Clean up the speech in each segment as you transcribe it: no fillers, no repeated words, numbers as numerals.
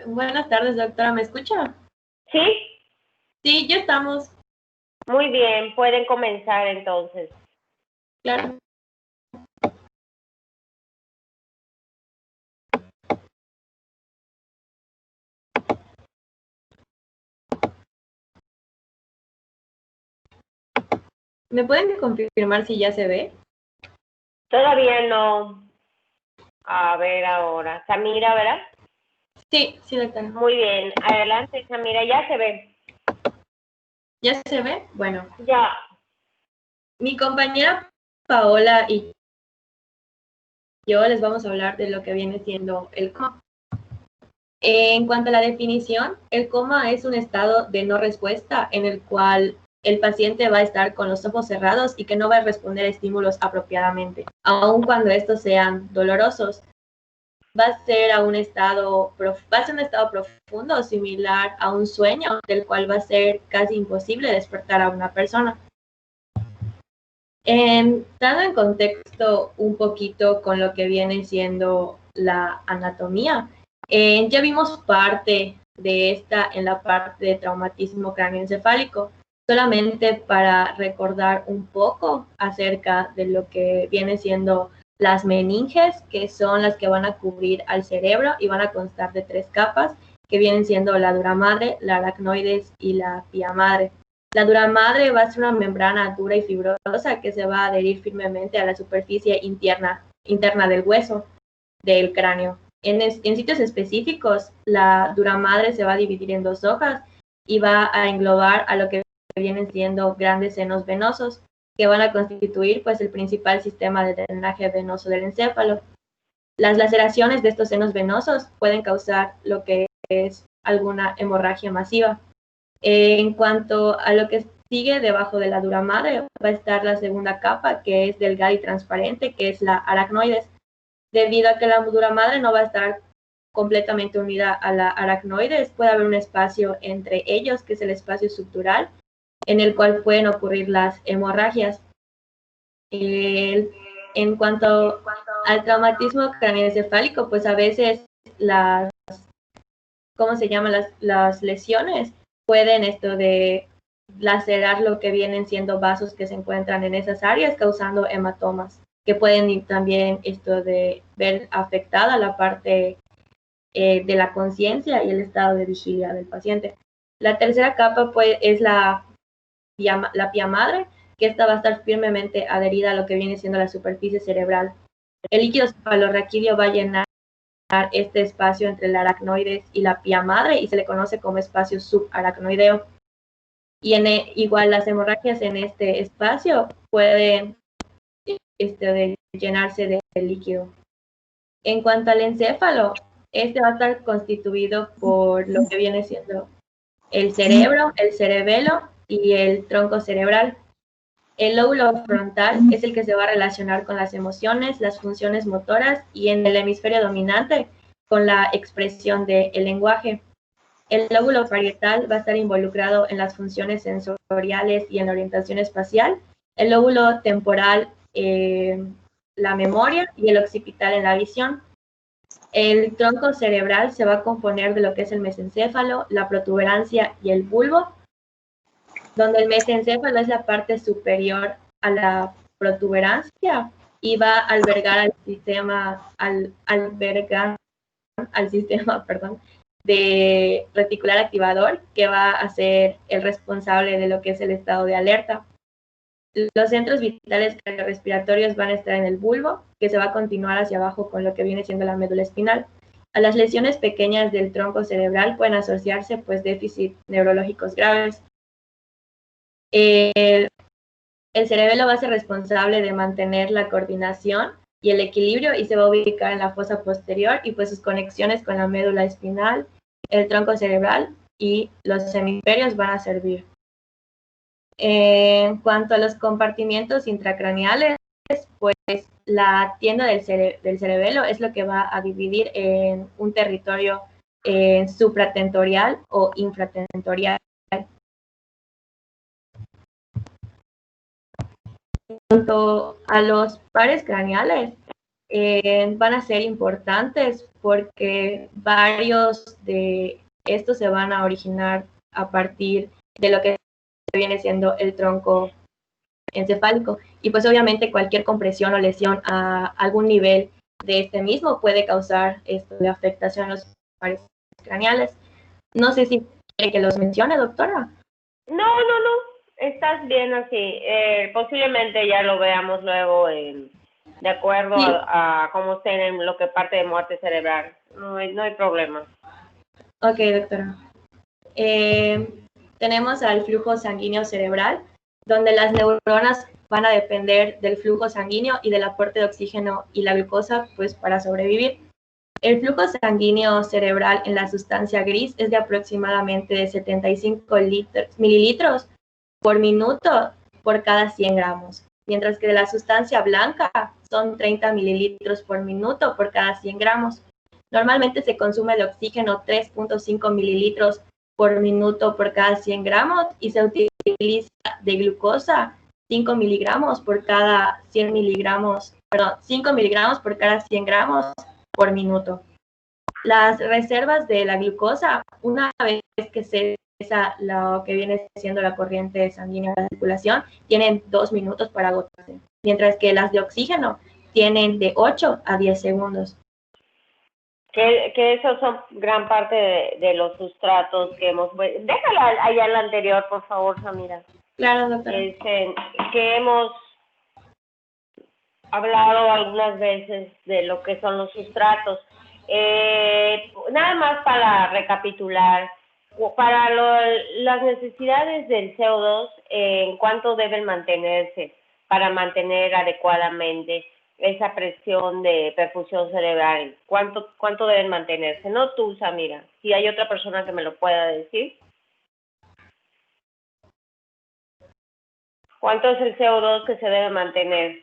Buenas tardes, doctora. ¿Me escucha? ¿Sí? Sí, ya estamos. Muy bien, pueden comenzar entonces. Claro. ¿Me pueden confirmar si ya se ve? Todavía no. A ver ahora. Samira, ¿verdad? Sí, doctora. Muy bien. Adelante, Samira. Ya se ve. ¿Ya se ve? Bueno. Ya. Mi compañera Paola y yo les vamos a hablar de lo que viene siendo el coma. En cuanto a la definición, el coma es un estado de no respuesta en el cual el paciente va a estar con los ojos cerrados y que no va a responder a estímulos apropiadamente, aun cuando estos sean dolorosos. Va a ser un estado profundo, similar a un sueño, del cual va a ser casi imposible despertar a una persona. Dando en contexto un poquito con lo que viene siendo la anatomía, ya vimos parte de esta en la parte de traumatismo cráneoencefálico, solamente para recordar un poco acerca de lo que viene siendo las meninges, que son las que van a cubrir al cerebro y van a constar de 3 capas, que vienen siendo la dura madre, la aracnoides y la pía madre. La dura madre va a ser una membrana dura y fibrosa que se va a adherir firmemente a la superficie interna del hueso del cráneo. En sitios específicos, la dura madre se va a dividir en 2 hojas y va a englobar a lo que vienen siendo grandes senos venosos, que van a constituir pues el principal sistema de drenaje venoso del encéfalo. Las laceraciones de estos senos venosos pueden causar lo que es alguna hemorragia masiva. En cuanto a lo que sigue debajo de la dura madre, va a estar la segunda capa, que es delgada y transparente, que es la aracnoides. Debido a que la dura madre no va a estar completamente unida a la aracnoides, puede haber un espacio entre ellos, que es el espacio subdural, en el cual pueden ocurrir las hemorragias. En cuanto al traumatismo craneoencefálico, pues a veces las lesiones pueden lacerar lo que vienen siendo vasos que se encuentran en esas áreas, causando hematomas, que pueden también ver afectada la parte de la conciencia y el estado de vigilia del paciente. La tercera capa pues es la pía madre, que esta va a estar firmemente adherida a lo que viene siendo la superficie cerebral. El líquido cefalorraquídeo va a llenar este espacio entre la aracnoides y la pía madre y se le conoce como espacio subaracnoideo. Y igual las hemorragias en este espacio pueden llenarse de líquido. En cuanto al encéfalo, este va a estar constituido por lo que viene siendo el cerebro, el cerebelo y el tronco cerebral. El lóbulo frontal es el que se va a relacionar con las emociones, las funciones motoras y en el hemisferio dominante con la expresión del lenguaje. El lóbulo parietal va a estar involucrado en las funciones sensoriales y en la orientación espacial. El lóbulo temporal, la memoria, y el occipital en la visión. El tronco cerebral se va a componer de lo que es el mesencéfalo, la protuberancia y el bulbo, donde el mesencéfalo es la parte superior a la protuberancia y va a albergar al sistema, de reticular activador, que va a ser el responsable de lo que es el estado de alerta. Los centros vitales cardiorrespiratorios van a estar en el bulbo, que se va a continuar hacia abajo con lo que viene siendo la médula espinal. A las lesiones pequeñas del tronco cerebral pueden asociarse pues déficits neurológicos graves. El cerebelo va a ser responsable de mantener la coordinación y el equilibrio y se va a ubicar en la fosa posterior y pues sus conexiones con la médula espinal, el tronco cerebral y los hemisferios van a servir. En cuanto a los compartimientos intracraneales, pues la tienda del cerebelo es lo que va a dividir en un territorio supratentorial o infratentorial. En cuanto a los pares craneales, van a ser importantes porque varios de estos se van a originar a partir de lo que viene siendo el tronco encefálico. Y pues obviamente cualquier compresión o lesión a algún nivel de este mismo puede causar esto de afectación a los pares craneales. No sé si quiere que los mencione, doctora. No, estás bien así. Posiblemente ya lo veamos luego de acuerdo Sí. a cómo estén en lo que parte de muerte cerebral. No hay problema. Ok, doctora. Tenemos al flujo sanguíneo cerebral, donde las neuronas van a depender del flujo sanguíneo y del aporte de oxígeno y la glucosa, pues para sobrevivir. El flujo sanguíneo cerebral en la sustancia gris es de aproximadamente de 75 mililitros por minuto por cada 100 gramos, mientras que de la sustancia blanca son 30 mililitros por minuto por cada 100 gramos. Normalmente se consume de oxígeno 3.5 mililitros por minuto por cada 100 gramos y se utiliza de glucosa 5 miligramos por cada 100 miligramos, perdón, 5 miligramos por cada 100 gramos por minuto. Las reservas de la glucosa, una vez que cesa lo que viene siendo la corriente sanguínea de la circulación, tienen 2 minutos para agotarse, mientras que las de oxígeno tienen de 8 a 10 segundos. Que esos son gran parte de los sustratos que hemos... Déjala allá la anterior, por favor, Samira. Claro, doctora. Que hemos hablado algunas veces de lo que son los sustratos. Nada más para recapitular, para las necesidades del CO2, ¿en cuánto deben mantenerse para mantener adecuadamente esa presión de perfusión cerebral? ¿Cuánto deben mantenerse? No tú, Samira, si hay otra persona que me lo pueda decir. ¿Cuánto es el CO2 que se debe mantener?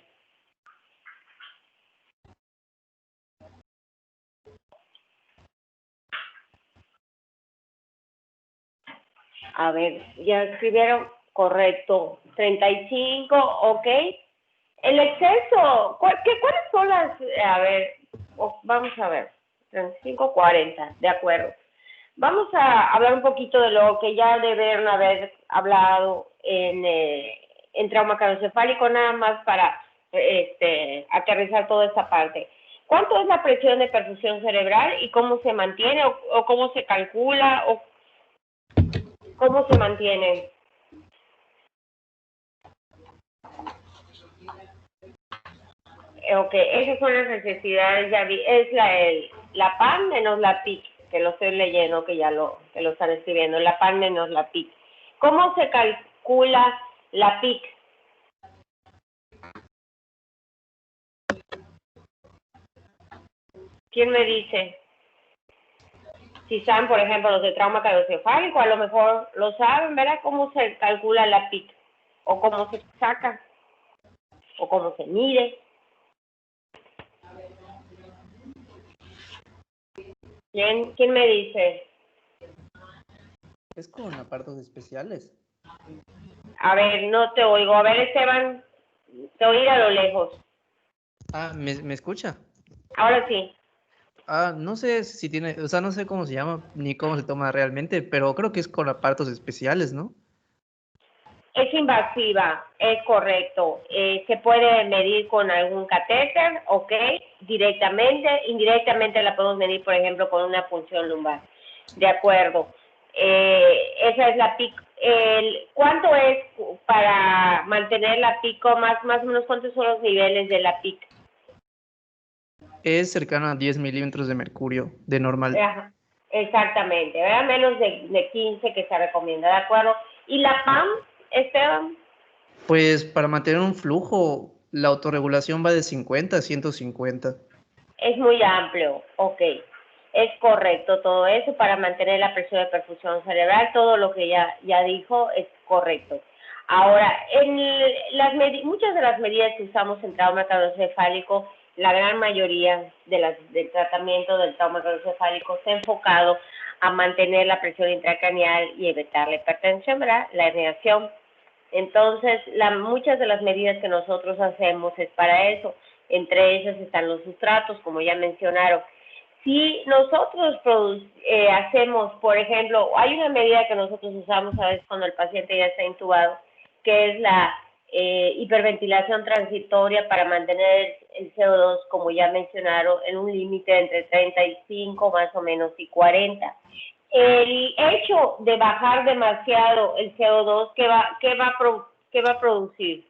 A ver, ya escribieron, correcto, 35, ok. El exceso, ¿cuáles son las, a ver, vamos a ver, 35, 40, de acuerdo. Vamos a hablar un poquito de lo que ya debieron haber hablado en trauma craneoencefálico, nada más para aterrizar toda esta parte. ¿Cuánto es la presión de perfusión cerebral y cómo se mantiene o cómo se calcula o cómo se mantiene? Ok, esas son las necesidades, ya vi, es la PAN menos la PIC, que lo estoy leyendo, que lo están escribiendo, la PAN menos la PIC. ¿Cómo se calcula la PIC? ¿Quién me dice? Si saben, por ejemplo, los de trauma craneoencefálico, a lo mejor lo saben, ¿verdad? ¿Cómo se calcula la PIC? ¿O cómo se saca? ¿O cómo se mide? ¿Quién me dice? Es con aparatos especiales. A ver, no te oigo. A ver, Esteban, te oí a lo lejos. ¿Me escucha? Ahora sí. No sé si tiene, o sea, no sé cómo se llama ni cómo se toma realmente, pero creo que es con aparatos especiales, ¿no? Es invasiva, es correcto. Se puede medir con algún catéter, ok, directamente. Indirectamente la podemos medir, por ejemplo, con una punción lumbar. De acuerdo. Esa es la PIC. ¿Cuánto es para mantener la PIC? Más o menos, ¿cuántos son los niveles de la PIC? Es cercano a 10 milímetros de mercurio, de normal. Ajá, exactamente, ¿verdad? Menos de 15 que se recomienda, ¿de acuerdo? ¿Y la PAM, Esteban? Pues para mantener un flujo, la autorregulación va de 50 a 150. Es muy amplio, ok. Es correcto todo eso para mantener la presión de perfusión cerebral, todo lo que ya dijo es correcto. Ahora, muchas de las medidas que usamos en trauma craneoencefálico, la gran mayoría del tratamiento del trauma craneoencefálico está enfocado a mantener la presión intracraneal y evitar la hipertensión, ¿verdad? La herniación. Entonces, muchas de las medidas que nosotros hacemos es para eso. Entre esas están los sustratos, como ya mencionaron. Si nosotros hacemos, por ejemplo, hay una medida que nosotros usamos a veces cuando el paciente ya está intubado, que es la hiperventilación transitoria para mantener el CO2, como ya mencionaron, en un límite entre 35 más o menos y 40. El hecho de bajar demasiado el CO2, ¿qué va a producir?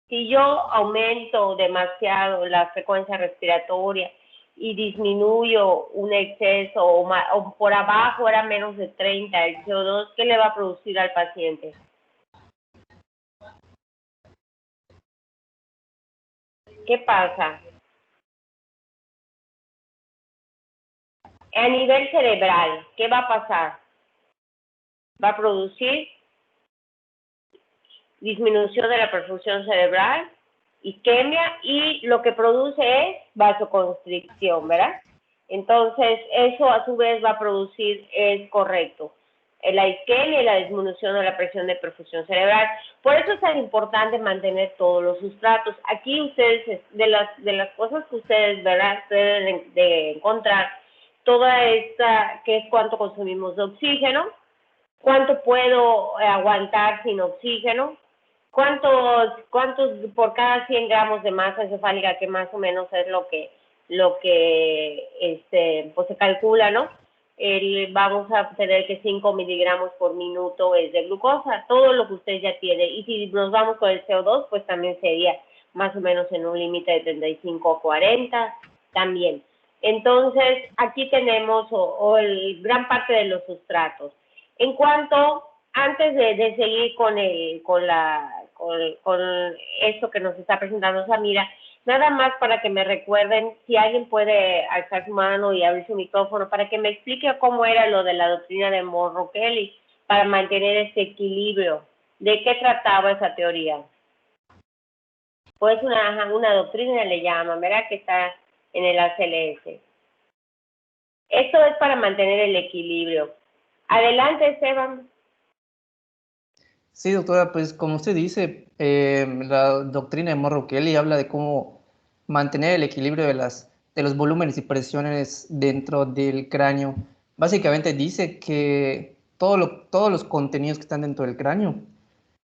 Si yo aumento demasiado la frecuencia respiratoria y disminuyo un exceso o por abajo era menos de 30 el CO2, ¿qué le va a producir al paciente? ¿Qué pasa? A nivel cerebral, ¿qué va a pasar? Va a producir disminución de la perfusión cerebral, isquemia, y lo que produce es vasoconstricción, ¿verdad? Entonces, eso a su vez va a producir, es correcto, la isquemia y la disminución de la presión de perfusión cerebral. Por eso es tan importante mantener todos los sustratos. Aquí ustedes, de las cosas que ustedes, ¿verdad?, deben de encontrar, toda esta, que es cuánto consumimos de oxígeno, cuánto puedo aguantar sin oxígeno, cuántos por cada 100 gramos de masa encefálica, que más o menos es lo que pues se calcula, ¿no? Vamos a tener que 5 miligramos por minuto es de glucosa, todo lo que usted ya tiene. Y si nos vamos con el CO2, pues también sería más o menos en un límite de 35 a 40 también. Entonces, aquí tenemos gran parte de los sustratos. En cuanto, antes de seguir con esto que nos está presentando Samira, nada más para que me recuerden, si alguien puede alzar su mano y abrir su micrófono, para que me explique cómo era lo de la doctrina de Monro-Kelly, para mantener ese equilibrio. ¿De qué trataba esa teoría? Pues una doctrina le llaman, ¿verdad?, que está en el ACLS. Esto es para mantener el equilibrio. Adelante, Esteban. Sí, doctora, pues como usted dice, la doctrina de Monro-Kelly habla de cómo mantener el equilibrio de los volúmenes y presiones dentro del cráneo. Básicamente dice que todos los contenidos que están dentro del cráneo,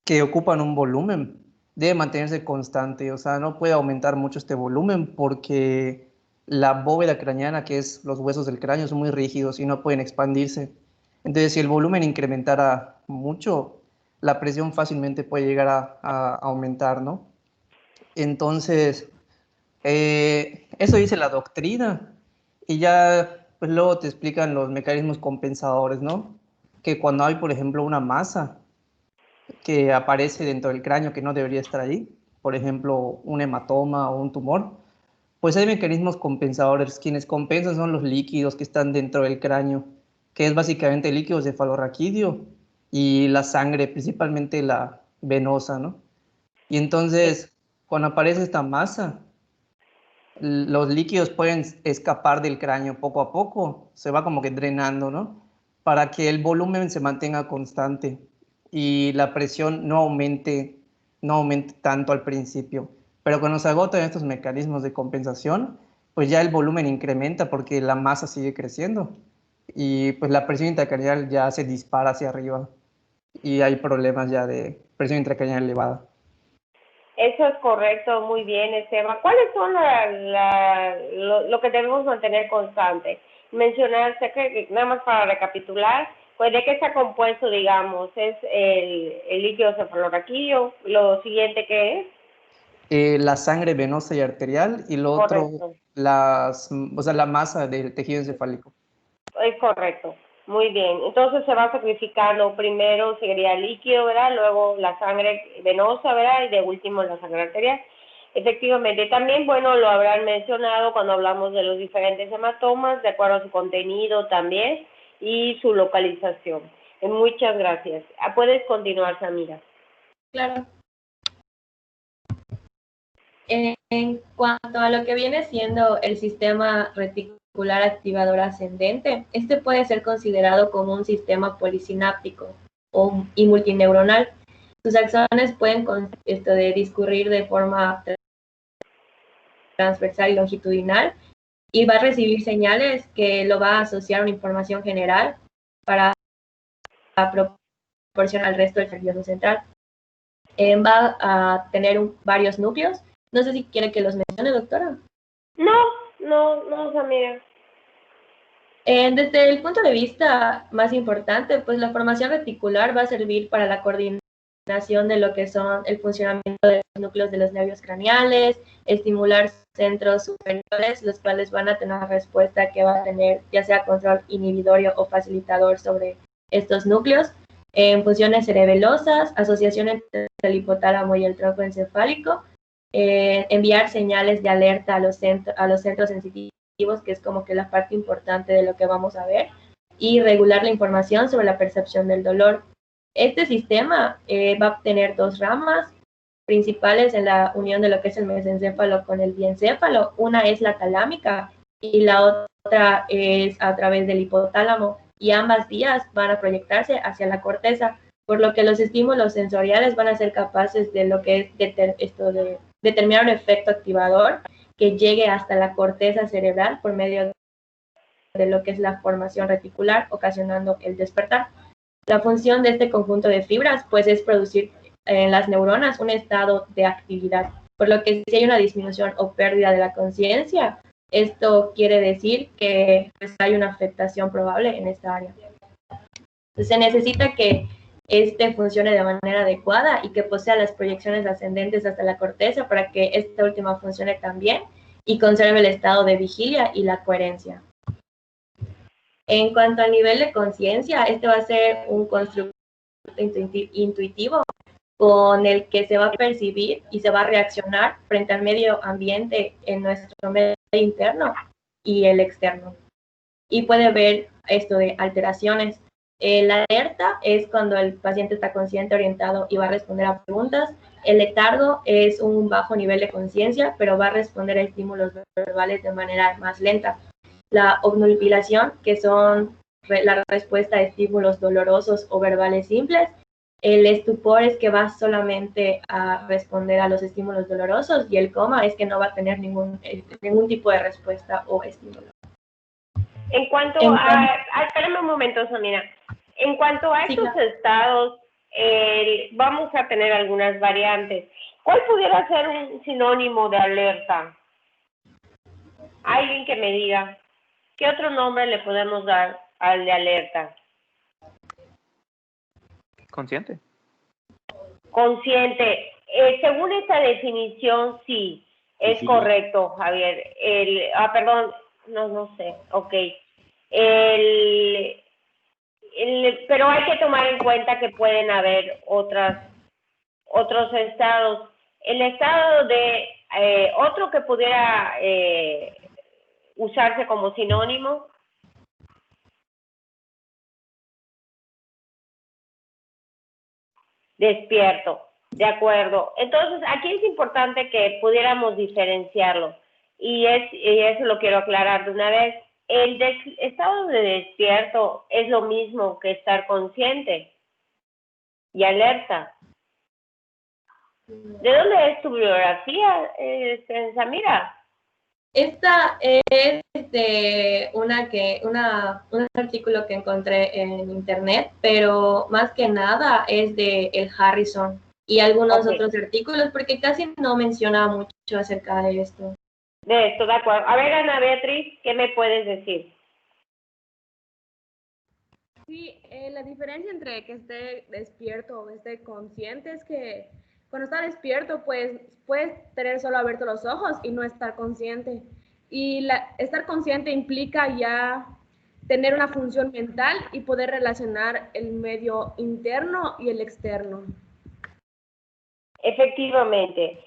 que ocupan un volumen, debe mantenerse constante, o sea, no puede aumentar mucho este volumen porque la bóveda craneana, que es los huesos del cráneo, son muy rígidos y no pueden expandirse. Entonces, si el volumen incrementara mucho, la presión fácilmente puede llegar a aumentar, ¿no? Entonces, eso dice la doctrina, y ya pues luego te explican los mecanismos compensadores, ¿no? Que cuando hay, por ejemplo, una masa que aparece dentro del cráneo que no debería estar ahí, por ejemplo, un hematoma o un tumor, pues hay mecanismos compensadores. Quienes compensan son los líquidos que están dentro del cráneo, que es básicamente el líquido cefalorraquídeo y la sangre, principalmente la venosa, ¿no? Y entonces, cuando aparece esta masa, los líquidos pueden escapar del cráneo poco a poco, se va como que drenando, ¿no? Para que el volumen se mantenga constante y la presión no aumente tanto al principio. Pero cuando se agotan estos mecanismos de compensación, pues ya el volumen incrementa porque la masa sigue creciendo y pues la presión intracraneal ya se dispara hacia arriba y hay problemas ya de presión intracraneal elevada. Eso es correcto, muy bien, Esteban. ¿Cuáles son lo que debemos mantener constante? Mencionaste que, nada más para recapitular, pues de qué está compuesto, digamos, es el líquido cefalorraquídeo, lo siguiente que es. La sangre venosa y arterial, y lo otro, Correcto, o sea, la masa del tejido encefálico. es correcto. Muy bien, entonces se va sacrificando, primero sería el líquido, ¿verdad? Luego la sangre venosa, ¿verdad? Y de último la sangre arterial. Efectivamente, también, bueno, lo habrán mencionado cuando hablamos de los diferentes hematomas, de acuerdo a su contenido también y su localización. Muchas gracias. Puedes continuar, Samira. Claro. En cuanto a lo que viene siendo el sistema reticular activador ascendente, este puede ser considerado como un sistema polisináptico y multineuronal, Sus axones pueden discurrir de forma transversal y longitudinal y va a recibir señales que lo va a asociar a una información general para proporcionar al resto del nervioso central. Va a tener varios núcleos. No sé si quiere que los mencione, doctora. No, Samira. Desde el punto de vista más importante, pues la formación reticular va a servir para la coordinación de lo que son el funcionamiento de los núcleos de los nervios craneales, estimular centros superiores, los cuales van a tener una respuesta que va a tener ya sea control inhibitorio o facilitador sobre estos núcleos. En funciones cerebelosas, asociación entre el hipotálamo y el tronco encefálico, enviar señales de alerta a los centros sensitivos, que es como que la parte importante de lo que vamos a ver, y regular la información sobre la percepción del dolor. Este sistema va a tener dos ramas principales en la unión de lo que es el mesencéfalo con el diencéfalo. Una es la talámica y la otra es a través del hipotálamo, y ambas vías van a proyectarse hacia la corteza, por lo que los estímulos sensoriales van a ser capaces de lo que es determinar un efecto activador que llegue hasta la corteza cerebral por medio de lo que es la formación reticular, ocasionando el despertar. La función de este conjunto de fibras, pues, es producir en las neuronas un estado de actividad, por lo que si hay una disminución o pérdida de la conciencia, esto quiere decir que pues, hay una afectación probable en esta área. Entonces, se necesita que este funcione de manera adecuada y que posea las proyecciones ascendentes hasta la corteza para que esta última funcione también y conserve el estado de vigilia y la coherencia. En cuanto al nivel de conciencia, este va a ser un constructo intuitivo con el que se va a percibir y se va a reaccionar frente al medio ambiente en nuestro medio interno y el externo. Y puede ver esto de alteraciones. La alerta es cuando el paciente está consciente, orientado y va a responder a preguntas. El letargo es un bajo nivel de conciencia, pero va a responder a estímulos verbales de manera más lenta. La obnubilación, que son la respuesta a estímulos dolorosos o verbales simples. El estupor es que va solamente a responder a los estímulos dolorosos, y el coma es que no va a tener ningún tipo de respuesta o estímulo. Espérame un momento, Samira. En cuanto a estos estados, vamos a tener algunas variantes. ¿Cuál pudiera ser un sinónimo de alerta? Alguien que me diga, ¿qué otro nombre le podemos dar al de alerta? Consciente. Consciente. Según esta definición, sí, es correcto, Javier. Perdón, no sé, ok. Pero hay que tomar en cuenta que pueden haber otros estados. El estado de otro que pudiera usarse como sinónimo. Despierto, de acuerdo. Entonces, aquí es importante que pudiéramos diferenciarlo, y eso lo quiero aclarar de una vez. El estado de despierto es lo mismo que estar consciente y alerta. ¿De dónde es tu bibliografía, Samira? Esta es de un artículo que encontré en internet, pero más que nada es de el Harrison y algunos otros artículos, porque casi no menciona mucho acerca de esto. De esto, de acuerdo. A ver, Ana Beatriz, ¿qué me puedes decir? Sí, la diferencia entre que esté despierto o esté consciente es que cuando está despierto, pues puedes tener solo abiertos los ojos y no estar consciente. Y estar consciente implica ya tener una función mental y poder relacionar el medio interno y el externo. Efectivamente.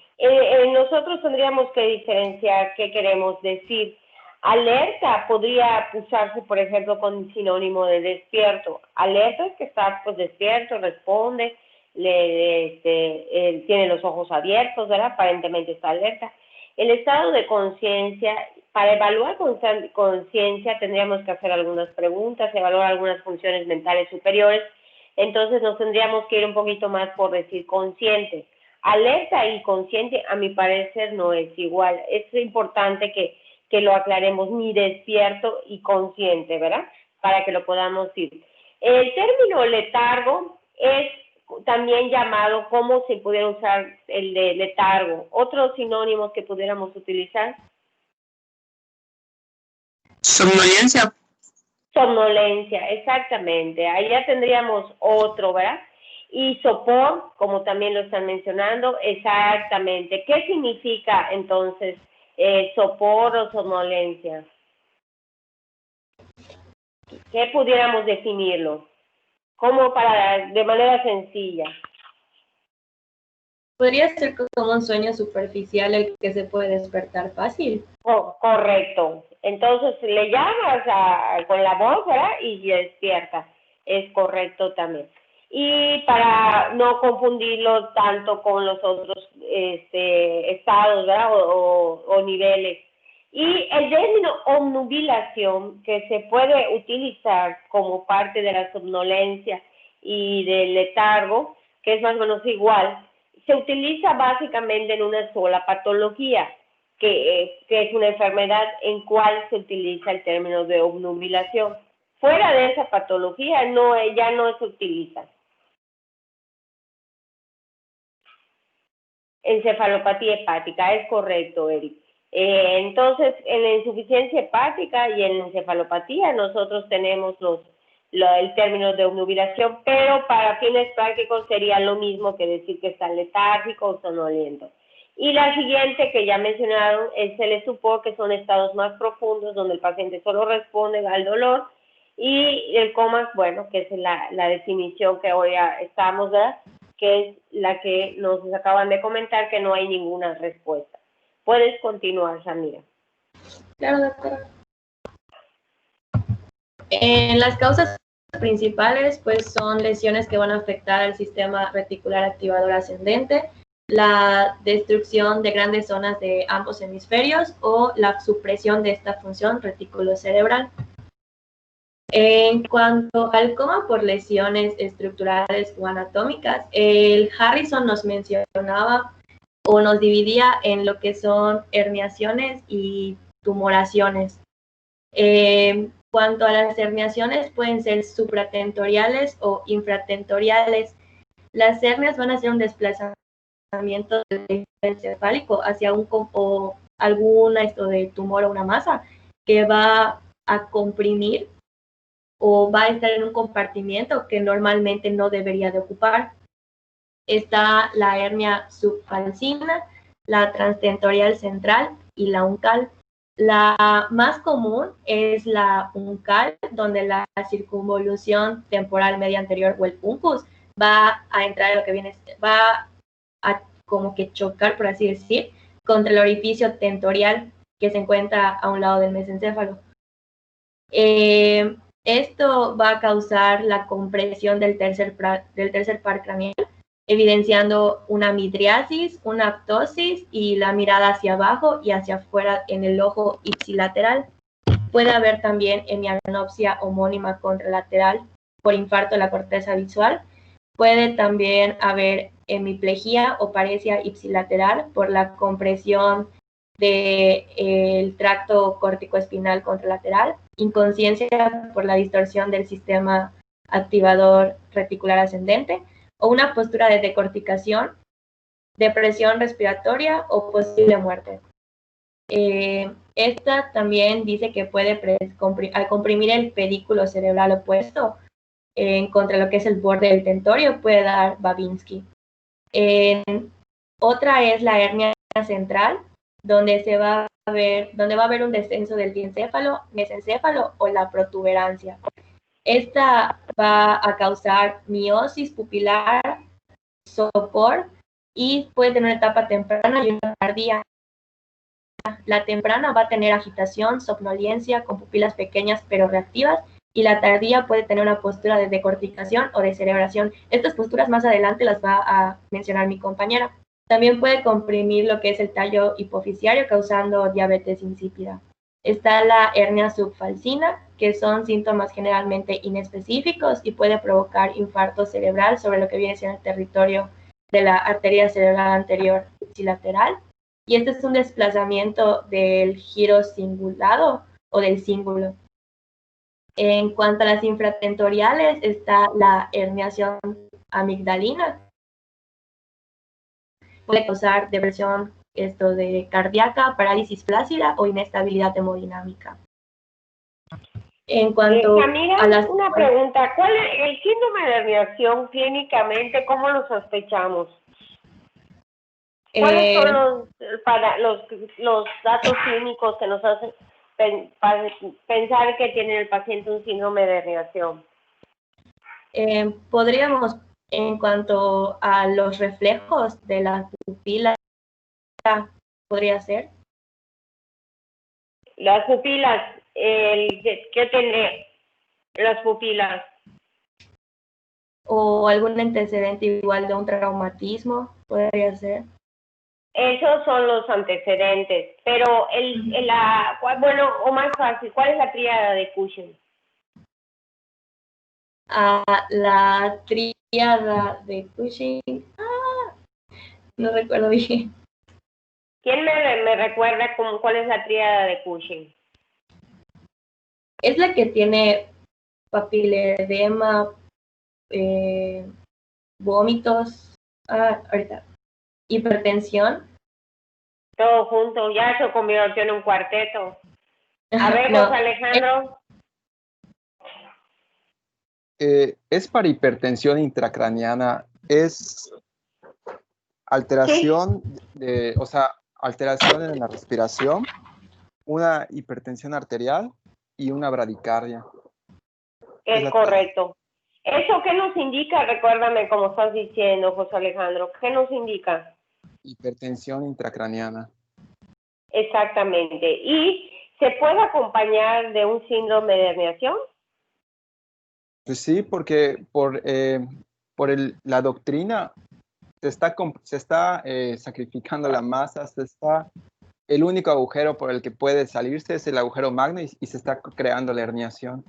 Nosotros tendríamos que diferenciar qué queremos decir. Alerta podría usarse, por ejemplo, con sinónimo de despierto. Alerta es que está pues, despierto, responde, tiene los ojos abiertos, ¿verdad? Aparentemente está alerta. El estado de conciencia, para evaluar conciencia tendríamos que hacer algunas preguntas, evaluar algunas funciones mentales superiores, Entonces nos tendríamos que ir un poquito más por decir consciente. Alerta y consciente, a mi parecer, no es igual. Es importante que lo aclaremos, ni despierto y consciente, ¿verdad? Para que lo podamos ir. El término letargo es también llamado, ¿cómo se pudiera usar el de letargo? Otros sinónimos que pudiéramos utilizar. Somnolencia. Somnolencia, exactamente. Ahí ya tendríamos otro, ¿verdad? Y sopor, como también lo están mencionando, exactamente. ¿Qué significa entonces sopor o somnolencia? ¿Qué pudiéramos definirlo? Como de manera sencilla. Podría ser como un sueño superficial el que se puede despertar fácil. Correcto. Entonces le llamas con la voz, ¿verdad? Y despierta. Es correcto también. Y para no confundirlo tanto con los otros estados, ¿verdad? O niveles. Y el término obnubilación, que se puede utilizar como parte de la somnolencia y del letargo, que es más o menos igual, se utiliza básicamente en una sola patología, que es una enfermedad en cual se utiliza el término de obnubilación. Fuera de esa patología ya no se utiliza. Encefalopatía hepática, es correcto, Eric. Entonces, en la insuficiencia hepática y en la encefalopatía nosotros tenemos el término de obnubilación, pero para fines prácticos sería lo mismo que decir que está letárgico o somnoliento. Y la siguiente que ya mencionaron es el estupor, que son estados más profundos donde el paciente solo responde al dolor, y el coma, bueno, que es la definición que hoy estamos, ¿verdad? Que es la que nos acaban de comentar, que no hay ninguna respuesta. Puedes continuar, Samira. Claro, doctora. Las causas principales pues son lesiones que van a afectar al sistema reticular activador ascendente, la destrucción de grandes zonas de ambos hemisferios o la supresión de esta función reticulocerebral. En cuanto al coma por lesiones estructurales o anatómicas, el Harrison nos mencionaba o nos dividía en lo que son herniaciones y tumoraciones. Cuanto a las herniaciones, pueden ser supratentoriales o infratentoriales. Las hernias van a ser un desplazamiento del encefálico hacia algún de tumor o una masa que va a comprimir o va a estar en un compartimiento que normalmente no debería de ocupar. Está la hernia subfalcina, la transtentorial central y la uncal. La más común es la uncal, donde la circunvolución temporal media anterior o el uncus va a entrar en lo que va a como que chocar, por así decir, contra el orificio tentorial que se encuentra a un lado del mesencéfalo. Esto va a causar la compresión del tercer par craneal, evidenciando una midriasis, una ptosis y la mirada hacia abajo y hacia afuera en el ojo ipsilateral. Puede haber también hemianopsia homónima contralateral por infarto de la corteza visual. Puede también haber hemiplegia o paresia ipsilateral por la compresión del tracto corticoespinal contralateral, inconsciencia por la distorsión del sistema activador reticular ascendente, o una postura de decorticación, depresión respiratoria o posible muerte. Esta también dice que puede, al comprimir el pedículo cerebral opuesto contra lo que es el borde del tentorio, puede dar Babinski. Otra es la hernia central, donde va a haber un descenso del diencéfalo, mesencéfalo o la protuberancia. Esta va a causar miosis pupilar, sopor y puede tener una etapa temprana y una tardía. La temprana va a tener agitación, somnolencia con pupilas pequeñas pero reactivas, y la tardía puede tener una postura de decorticación o de cerebración. Estas posturas más adelante las va a mencionar mi compañera. También puede comprimir lo que es el tallo hipofisiario, causando diabetes insípida. Está la hernia subfalcina, que son síntomas generalmente inespecíficos y puede provocar infarto cerebral sobre lo que viene siendo el territorio de la arteria cerebral anterior ipsilateral. Y este es un desplazamiento del giro cingulado o del cíngulo. En cuanto a las infratentoriales, está la herniación amigdalina. Puede causar depresión de cardíaca, parálisis flácida o inestabilidad hemodinámica. En cuanto Camila, a las... una pregunta. ¿Cuál es el síndrome de herniación clínicamente? ¿Cómo lo sospechamos? ¿Cuáles son los datos clínicos que nos hacen pensar que tiene el paciente un síndrome de herniación? Podríamos, en cuanto a los reflejos de la pupila, podría ser. Las pupilas, ¿qué tendría las pupilas? O algún antecedente igual de un traumatismo, podría ser. Esos son los antecedentes, pero bueno, o más fácil, ¿cuál es la tríada de Cushing? La tríada de Cushing, no recuerdo bien. ¿Quién me recuerda cuál es la tríada de Cushing? Es la que tiene papiledema, vómitos, ahorita, hipertensión. Todo junto, ya se convirtió en un cuarteto. A ver, No. José Alejandro. Es para hipertensión intracraniana, es alteración o sea, alteración en la respiración, una hipertensión arterial y una bradicardia. Es correcto. ¿Eso qué nos indica? Recuérdame, como estás diciendo, José Alejandro, ¿qué nos indica? Hipertensión intracraniana. Exactamente. ¿Y se puede acompañar de un síndrome de herniación? Pues sí, porque por la doctrina se está sacrificando la masa, el único agujero por el que puede salirse es el agujero magno y se está creando la herniación.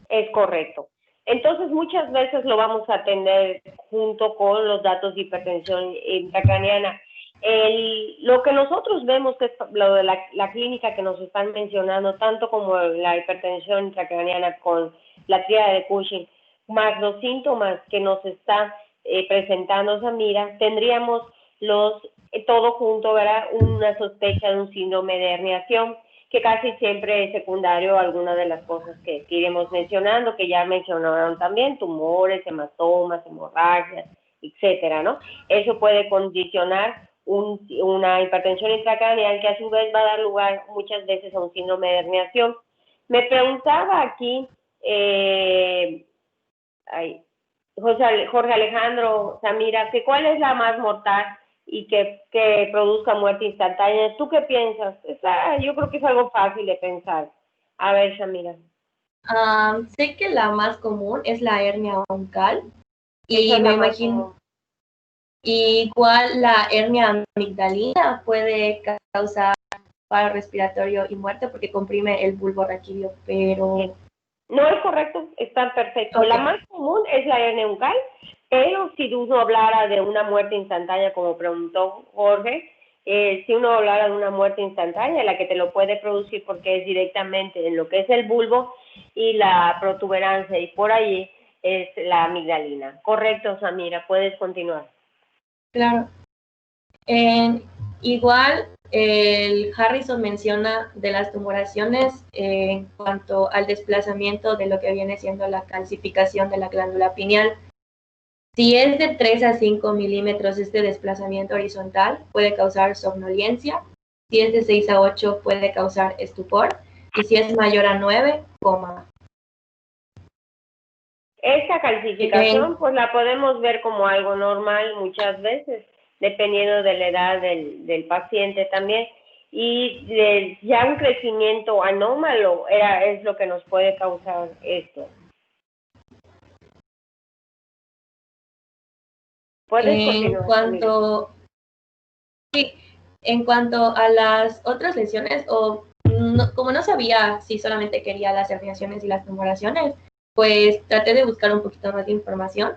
Es correcto. Entonces, muchas veces lo vamos a atender junto con los datos de hipertensión intracraniana. Lo que nosotros vemos, que es lo de la clínica que nos están mencionando, tanto como la hipertensión intracraniana con la tríada de Cushing, más los síntomas que nos está presentando Samira, tendríamos todo junto, ¿verdad? Una sospecha de un síndrome de herniación, que casi siempre es secundario a alguna de las cosas que iremos mencionando, que ya mencionaron también, tumores, hematomas, hemorragias, etcétera, ¿no? Eso puede condicionar una hipertensión intracraneal que a su vez va a dar lugar muchas veces a un síndrome de herniación. Me preguntaba aquí, Jorge Alejandro, Samira, que ¿cuál es la más mortal y que produzca muerte instantánea? ¿Tú qué piensas? Yo creo que es algo fácil de pensar. A ver, Samira. Sé que la más común es la hernia oncal y me imagino igual la hernia amigdalina puede causar paro respiratorio y muerte porque comprime el bulbo raquídeo, pero... No es correcto, está perfecto. Okay. La más común es la hernia oncal, pero si uno hablara de una muerte instantánea, como preguntó Jorge, si uno hablara de una muerte instantánea, la que te lo puede producir porque es directamente en lo que es el bulbo y la protuberancia, y por ahí es la amigdalina. Correcto, Samira, puedes continuar. Claro. Igual, el Harrison menciona de las tumoraciones en cuanto al desplazamiento de lo que viene siendo la calcificación de la glándula pineal. Si es de 3 a 5 milímetros este desplazamiento horizontal, puede causar somnolencia. Si es de 6 a 8, puede causar estupor. Y si es mayor a 9, coma. Esta calcificación, pues la podemos ver como algo normal muchas veces, dependiendo de la edad del paciente también. Y ya un crecimiento anómalo es lo que nos puede causar esto. ¿Puedes continuar? En cuanto a las otras lesiones o como no sabía si solamente quería las herniaciones y las tumoraciones, pues traté de buscar un poquito más de información.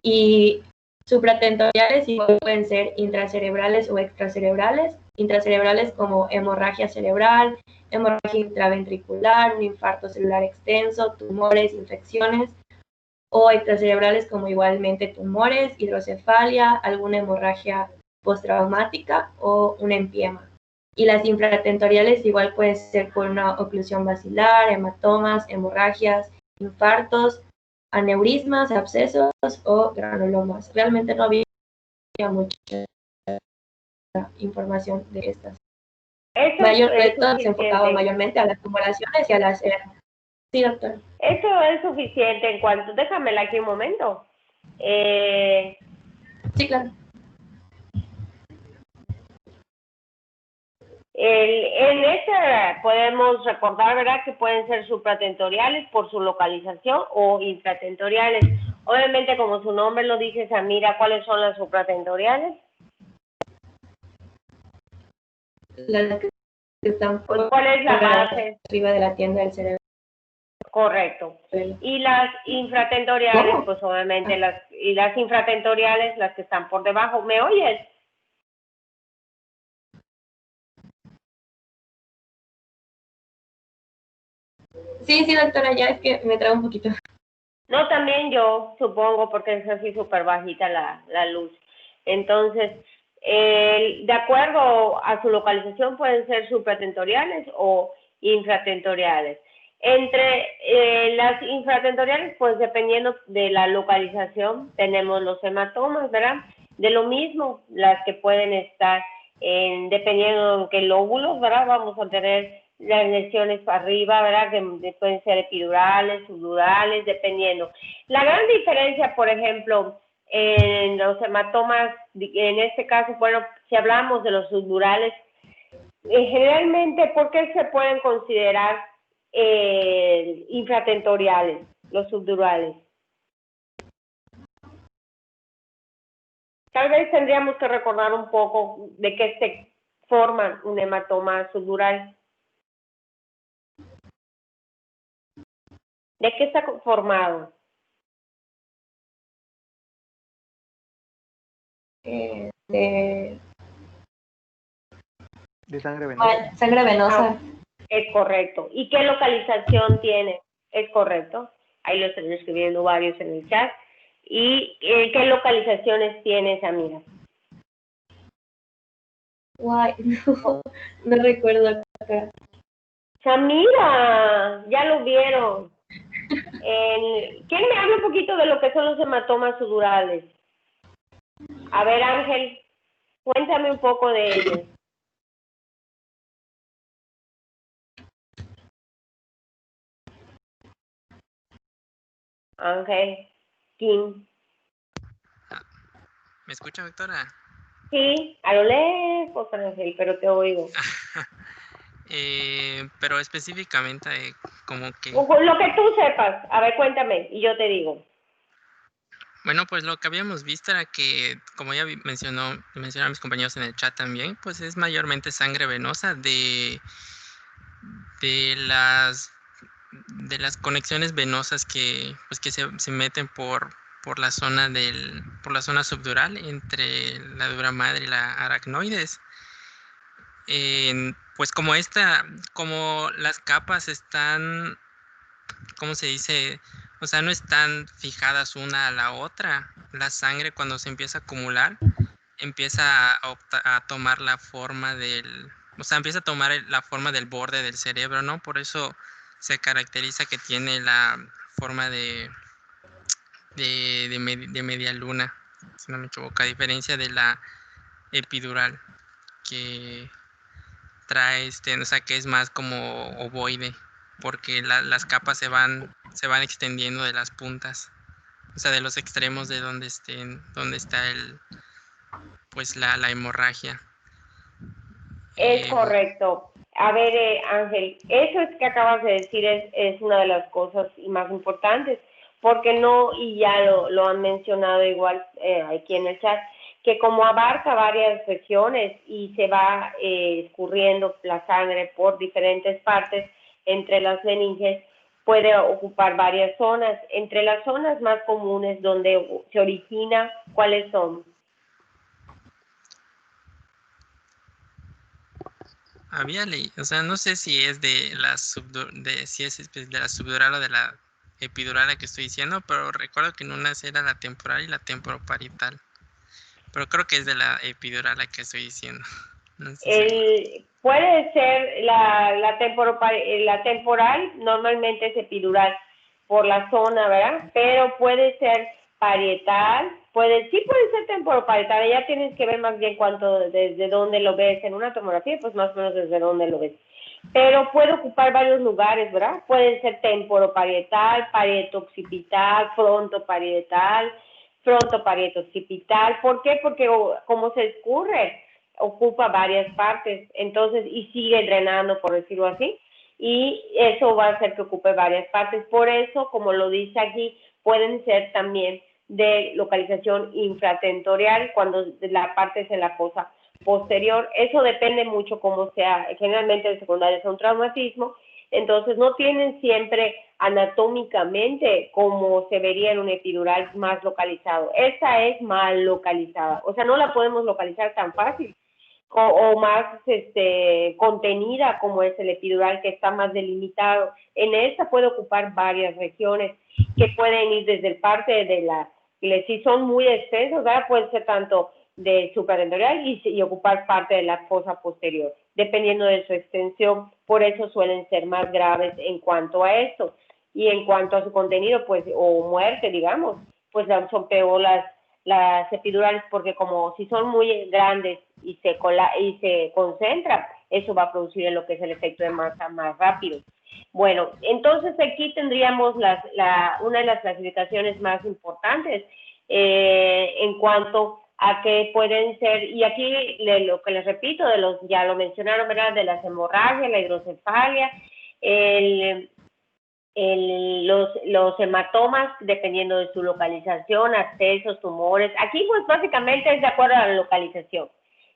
Y supratentoriales igual pueden ser intracerebrales o extracerebrales. Intracerebrales como hemorragia cerebral, hemorragia intraventricular, un infarto celular extenso, tumores, infecciones. O extracerebrales como igualmente tumores, hidrocefalia, alguna hemorragia postraumática o un empiema. Y las infratentoriales igual pueden ser por una oclusión basilar, hematomas, hemorragias, infartos, aneurismas, abscesos o granulomas. Realmente no había mucha información de estas. Mayor reto se enfocaba mayormente a las tumoraciones y a las hernias. Sí, doctor. Eso es suficiente en cuanto... Déjamela aquí un momento. Sí, claro. En esta podemos recordar, ¿verdad?, que pueden ser supratentoriales por su localización o intratentoriales. Obviamente, como su nombre lo dice, Samira, ¿cuáles son las supratentoriales? Las que están pues, ¿cuál es la base? Arriba de la tienda del cerebro. Correcto. Y las infratentoriales, ¿Cómo? pues obviamente las infratentoriales, las que están por debajo. ¿Me oyes? Sí, doctora, ya es que me trae un poquito. No, también yo, supongo, porque es así súper bajita la luz. Entonces, de acuerdo a su localización, pueden ser supratentoriales o infratentoriales. Entre las infratentoriales, pues dependiendo de la localización, tenemos los hematomas, ¿verdad? De lo mismo, las que pueden estar dependiendo de qué lóbulos, ¿verdad? Vamos a tener las lesiones para arriba, ¿verdad? Que pueden ser epidurales, subdurales, dependiendo. La gran diferencia, por ejemplo, en los hematomas, en este caso, bueno, si hablamos de los subdurales, generalmente, ¿por qué se pueden considerar infratentoriales, los subdurales? Tal vez tendríamos que recordar un poco de qué se forma un hematoma subdural. ¿De qué está formado? De sangre venosa. Sangre venosa. Es correcto. ¿Y qué localización tiene? Es correcto. Ahí lo están escribiendo varios en el chat. ¿Y qué localizaciones tiene Samira? Guay, no recuerdo acá. Samira, ya lo vieron. ¿Quién me habla un poquito de lo que son los hematomas sudurales? A ver, Ángel, cuéntame un poco de ellos. Ángel, Kim. ¿Me escucha, doctora? Sí, a lo lejos, Ángel, pero te oigo. Pero específicamente, como que... Lo que tú sepas. A ver, cuéntame, y yo te digo. Bueno, pues lo que habíamos visto era que, como ya mencionaron mis compañeros en el chat también, pues es mayormente sangre venosa de las conexiones venosas que se meten por la zona subdural entre la dura madre y la aracnoides. Pues como las capas están, ¿cómo se dice? O sea, no están fijadas una a la otra. La sangre, cuando se empieza a acumular, empieza a tomar la forma la forma del borde del cerebro, ¿no? Por eso se caracteriza que tiene la forma de media luna, si no me equivoco, a diferencia de la epidural, que trae o sea, que es más como ovoide, porque las capas se van extendiendo de las puntas, o sea, de los extremos de donde está pues la hemorragia. Es correcto. A ver, Ángel, eso es que acabas de decir es una de las cosas más importantes, porque no, y ya lo han mencionado igual aquí en el chat, que como abarca varias regiones y se va escurriendo la sangre por diferentes partes entre las meninges, puede ocupar varias zonas. Entre las zonas más comunes donde se origina, ¿cuáles son? Había leído, o sea, no sé si es de la si es de la subdural o de la epidural la que estoy diciendo, pero recuerdo que en unas era la temporal y la temporoparietal. Pero creo que es de la epidural la que estoy diciendo. No sé puede ser la temporal, normalmente es epidural por la zona, ¿verdad? Pero puede ser parietal, sí puede ser temporoparietal, ya tienes que ver más bien desde dónde lo ves en una tomografía, pues más o menos desde dónde lo ves. Pero puede ocupar varios lugares, ¿verdad? Puede ser temporoparietal, parietoccipital, frontoparietal, frontoparietoccipital. ¿Por qué? Porque como se escurre, ocupa varias partes, entonces, y sigue drenando, por decirlo así, y eso va a hacer que ocupe varias partes. Por eso, como lo dice aquí, pueden ser también de localización infratentorial cuando la parte es en la fosa posterior. Eso depende mucho cómo sea. Generalmente el secundario es un traumatismo, entonces no tienen siempre anatómicamente como se vería en un epidural más localizado. Esa es mal localizada, o sea, no la podemos localizar tan fácil o más contenida como es el epidural, que está más delimitado. En esta puede ocupar varias regiones que pueden ir desde el parte de si son muy extensos, ¿verdad? Puede ser tanto de supratentorial y ocupar parte de la fosa posterior, dependiendo de su extensión. Por eso suelen ser más graves en cuanto a esto. Y en cuanto a su contenido, pues, o muerte, digamos, pues son peor las epidurales, porque como si son muy grandes y se concentran, eso va a producir en lo que es el efecto de masa más rápido. Bueno, entonces aquí tendríamos una de las clasificaciones más importantes en cuanto a que pueden ser, y aquí lo que les repito, ya lo mencionaron, ¿verdad? De las hemorragias, la hidrocefalia, los hematomas, dependiendo de su localización, abscesos, tumores. Aquí, pues, básicamente es de acuerdo a la localización.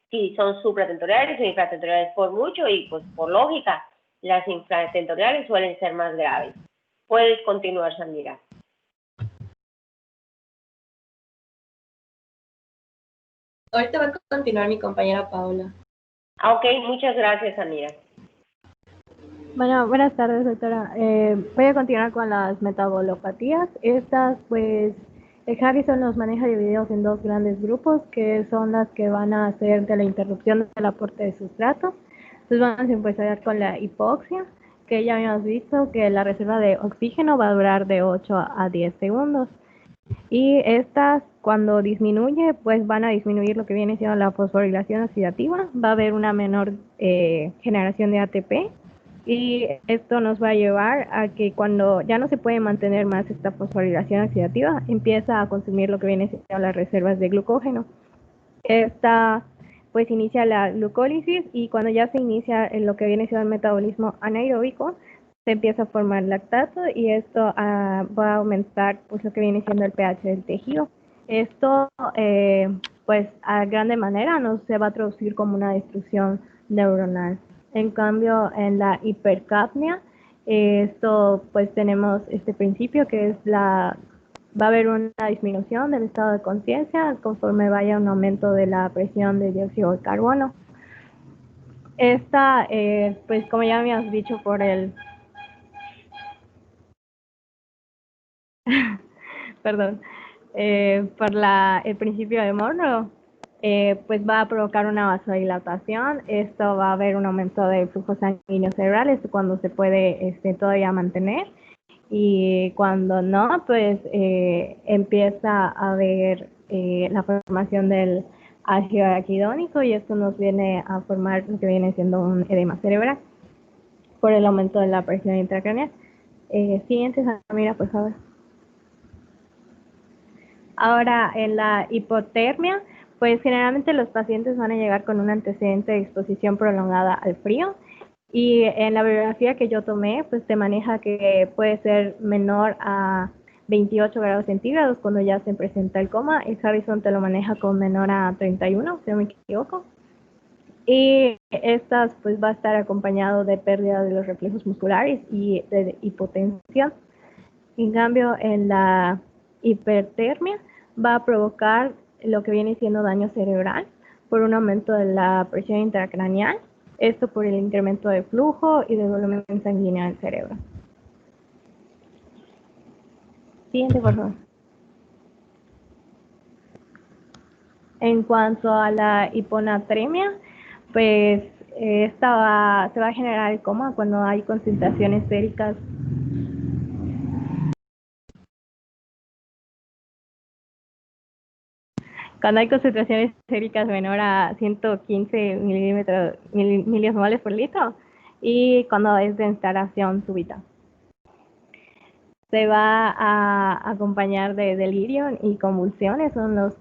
Si son supratentoriales o infratentoriales por mucho, y pues por lógica, las infratentoriales suelen ser más graves. Puedes continuar, Samira. Ahorita va a continuar mi compañera Paola. Ok, muchas gracias, Samira. Bueno, buenas tardes, doctora. Voy a continuar con las metabolopatías. Estas, pues, el Harrison los maneja divididos en dos grandes grupos, que son las que van a hacer de la interrupción del aporte de sustrato. Entonces vamos a empezar con la hipoxia, que ya habíamos visto que la reserva de oxígeno va a durar de 8 a 10 segundos. Y estas, cuando disminuye, pues van a disminuir lo que viene siendo la fosforilación oxidativa. Va a haber una menor generación de ATP. Y esto nos va a llevar a que cuando ya no se puede mantener más esta fosforilación oxidativa, empieza a consumir lo que viene siendo las reservas de glucógeno. Esta pues inicia la glucólisis, y cuando ya se inicia en lo que viene siendo el metabolismo anaeróbico, se empieza a formar lactato, y esto va a aumentar pues lo que viene siendo el pH del tejido. Esto pues a grande manera no se va a traducir como una destrucción neuronal. En cambio, en la hipercapnia, esto pues tenemos este principio que es va a haber una disminución del estado de conciencia conforme vaya un aumento de la presión de dióxido de carbono. Esta, pues como ya me has dicho por perdón, por el principio de Monro, pues va a provocar una vasodilatación. Esto va a haber un aumento del flujo sanguíneo cerebral, esto cuando se puede todavía mantener, y cuando no, pues empieza a haber la formación del ácido araquidónico, y esto nos viene a formar lo que viene siendo un edema cerebral por el aumento de la presión intracraneal. Siguiente, Samira, por favor. Ahora, en la hipotermia, pues generalmente los pacientes van a llegar con un antecedente de exposición prolongada al frío, y en la bibliografía que yo tomé, pues se maneja que puede ser menor a 28 grados centígrados cuando ya se presenta el coma. El Harrison te lo maneja con menor a 31, si no me equivoco. Y estas pues va a estar acompañado de pérdida de los reflejos musculares y de hipotensión. En cambio, en la hipertermia va a provocar lo que viene siendo daño cerebral por un aumento de la presión intracraneal, esto por el incremento de flujo y de volumen sanguíneo del cerebro. Siguiente, por favor. En cuanto a la hiponatremia, pues se va a generar el coma cuando hay concentraciones séricas menor a 115 miliosmoles por litro y cuando es de instalación súbita. Se va a acompañar de delirio y convulsiones, son los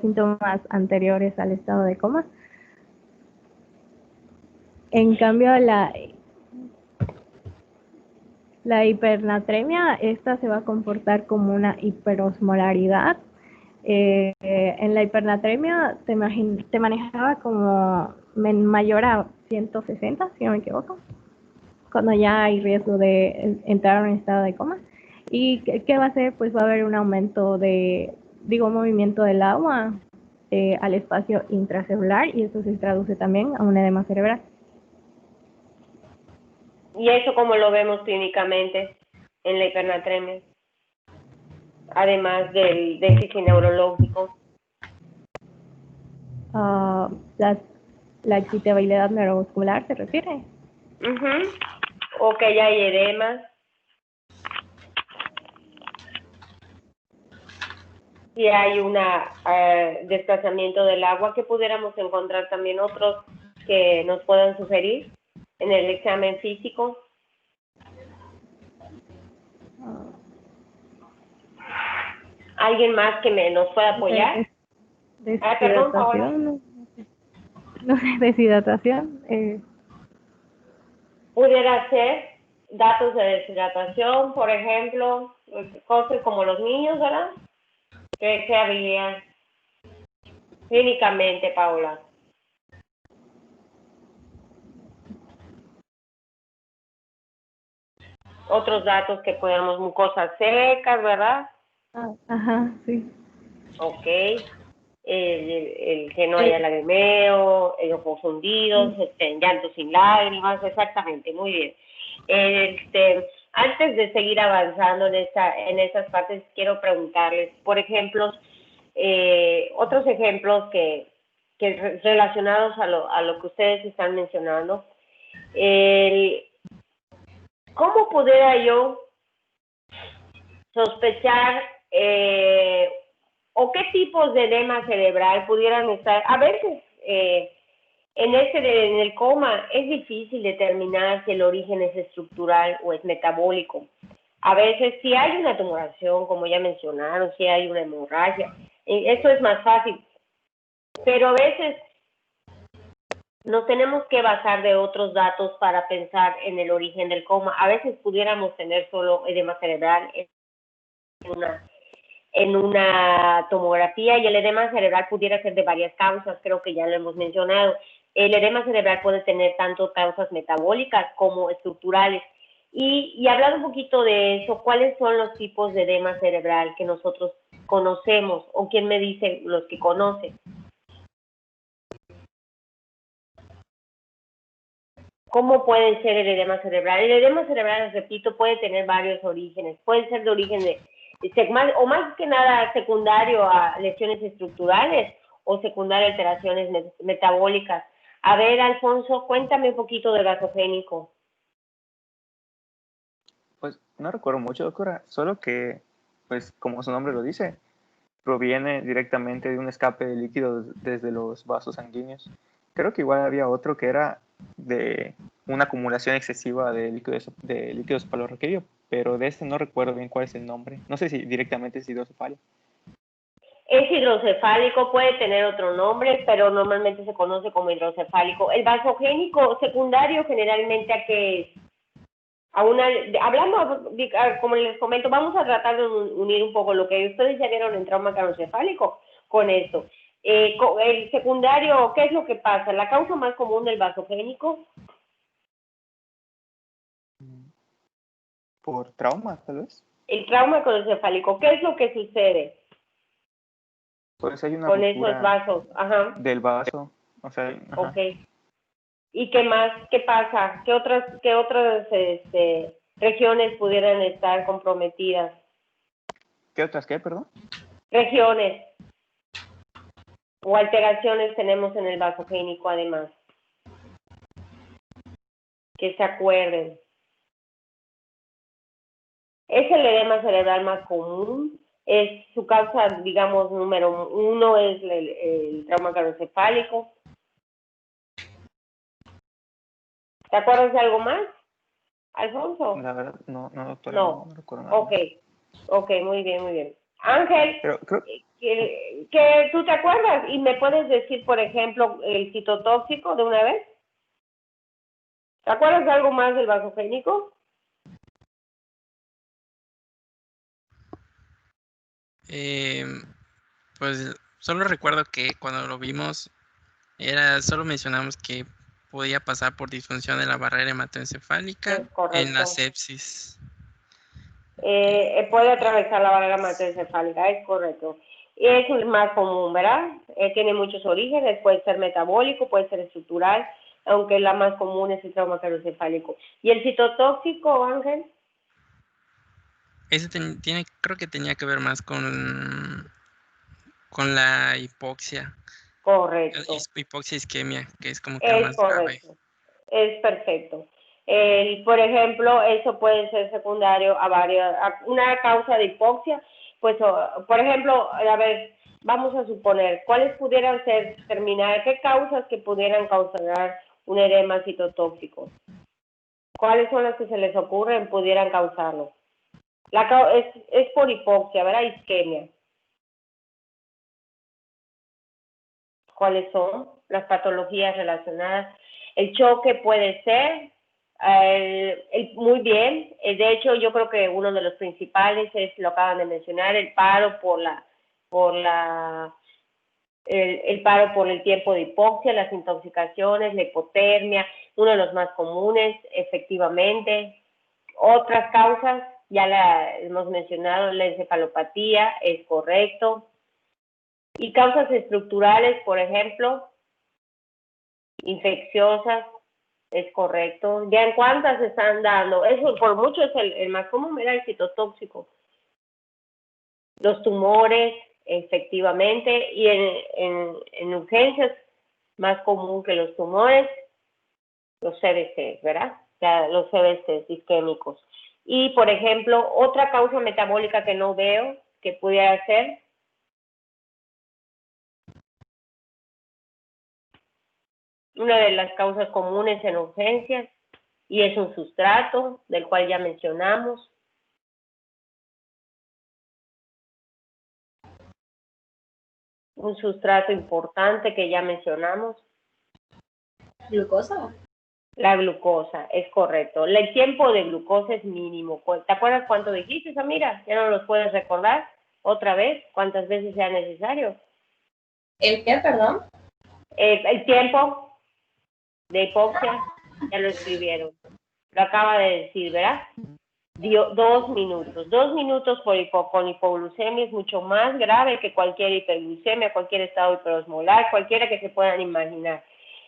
síntomas anteriores al estado de coma. En cambio, la hipernatremia, esta se va a comportar como una hiperosmolaridad. En la hipernatremia te manejaba como mayor a 160, si no me equivoco, cuando ya hay riesgo de entrar en un estado de coma. ¿Y qué va a hacer? Pues va a haber un aumento movimiento del agua al espacio intracelular y eso se traduce también a un edema cerebral. ¿Y eso cómo lo vemos clínicamente en la hipernatremia? Además del déficit neurológico. La excitabilidad neuromuscular, ¿se refiere? O que ya hay edema. Si hay un desplazamiento del agua, que pudiéramos encontrar también otros que nos puedan sugerir en el examen físico. ¿Alguien más que nos pueda apoyar? Deshidratación. No sé, deshidratación. Pudiera ser datos de deshidratación, por ejemplo, cosas como los niños, ¿verdad? ¿Qué habría clínicamente, Paula? Otros datos que podemos, mucosas secas, ¿verdad? Ajá, sí. Ok. El que no haya lagrimeo, ojos hundidos, llanto sin lágrimas, exactamente, muy bien. Antes de seguir avanzando en estas partes, quiero preguntarles, por ejemplo, otros ejemplos que relacionados a lo que ustedes están mencionando. ¿Cómo pudiera yo sospechar o qué tipos de edema cerebral pudieran estar? A veces en el coma es difícil determinar si el origen es estructural o es metabólico. A veces si hay una tumoración, como ya mencionaron, si hay una hemorragia, eso es más fácil. Pero a veces nos tenemos que basar de otros datos para pensar en el origen del coma. A veces pudiéramos tener solo edema cerebral en una tomografía y el edema cerebral pudiera ser de varias causas, creo que ya lo hemos mencionado. El edema cerebral puede tener tanto causas metabólicas como estructurales. Y hablando un poquito de eso, ¿cuáles son los tipos de edema cerebral que nosotros conocemos o quién me dice los que conocen? ¿Cómo puede ser el edema cerebral? El edema cerebral, les repito, puede tener varios orígenes. Puede ser de origen o más que nada secundario a lesiones estructurales o secundario a alteraciones metabólicas. A ver, Alfonso, cuéntame un poquito del vasogénico. Pues no recuerdo mucho, doctora, solo que, pues como su nombre lo dice, proviene directamente de un escape de líquidos desde los vasos sanguíneos. Creo que igual había otro que era de una acumulación excesiva de líquido cefalorraquídeo, pero de este no recuerdo bien cuál es el nombre. No sé si directamente es hidrocefálico. Es hidrocefálico, puede tener otro nombre, pero normalmente se conoce como hidrocefálico. El vasogénico secundario generalmente, ¿a qué es? Hablando, como les comento, vamos a tratar de unir un poco lo que ustedes ya vieron en trauma craneoencefálico con esto. El secundario, ¿qué es lo que pasa? La causa más común del vasogénico. ¿Por trauma, tal vez? El trauma craneoencefálico, ¿qué es lo que sucede? Pues hay una con ruptura esos vasos, ajá. del vaso, o sea, ajá. Ok. ¿Y qué más? ¿Qué pasa? ¿Qué otras regiones pudieran estar comprometidas? ¿Qué otras qué, perdón? Regiones o alteraciones tenemos en el vasogénico además. Que se acuerden. Es el edema cerebral más común. Es su causa, digamos, número 1 es el trauma craneoencefálico. ¿Te acuerdas de algo más, Alfonso? La verdad, no, doctora, no recuerdo nada. Ok, muy bien, muy bien. Ángel, Pero creo... que tú te acuerdas y me puedes decir, por ejemplo, el citotóxico de una vez. ¿Te acuerdas de algo más del vasogénico? Pues solo recuerdo que cuando lo vimos, solo mencionamos que podía pasar por disfunción de la barrera hematoencefálica en la sepsis. Puede atravesar la barrera hematoencefálica, es correcto. Es el más común, ¿verdad? Tiene muchos orígenes, puede ser metabólico, puede ser estructural, aunque la más común es el trauma craneoencefálico. ¿Y el citotóxico, Ángel? Ese creo que tenía que ver más con la hipoxia. Correcto. Hipoxia isquemia, que es como que más grave. Es perfecto. Por ejemplo, eso puede ser secundario a una causa de hipoxia. Pues, por ejemplo, a ver, vamos a suponer, ¿cuáles pudieran ser qué causas que pudieran causar un edema citotóxico? ¿Cuáles son las que se les ocurren pudieran causarlo? Es por hipoxia, ¿verdad? Isquemia. ¿Cuáles son las patologías relacionadas? El choque puede ser, muy bien, de hecho yo creo que uno de los principales es, lo acaban de mencionar, el paro el paro por el tiempo de hipoxia, las intoxicaciones, la hipotermia, uno de los más comunes, efectivamente. Otras causas, ya la hemos mencionado, la encefalopatía, es correcto. Y causas estructurales, por ejemplo, infecciosas, es correcto. ¿Ya en cuántas se están dando? Eso por mucho es el más común, era el citotóxico. Los tumores, efectivamente, y en urgencias, más común que los tumores, los CBC, ¿verdad? Ya, los CBC isquémicos. Y, por ejemplo, otra causa metabólica que no veo que pudiera ser, una de las causas comunes en urgencias, y es un sustrato, del cual ya mencionamos. Un sustrato importante que ya mencionamos. ¿Glucosa? La glucosa, es correcto. El tiempo de glucosa es mínimo. ¿Te acuerdas cuánto dijiste, Samira? ¿Ya no los puedes recordar otra vez? ¿Cuántas veces sea necesario? ¿El qué, perdón? El tiempo de hipoxia, ya lo escribieron. Lo acaba de decir, ¿verdad? 2 minutos. 2 minutos con hipoglucemia es mucho más grave que cualquier hiperglucemia, cualquier estado hiperosmolar, cualquiera que se puedan imaginar.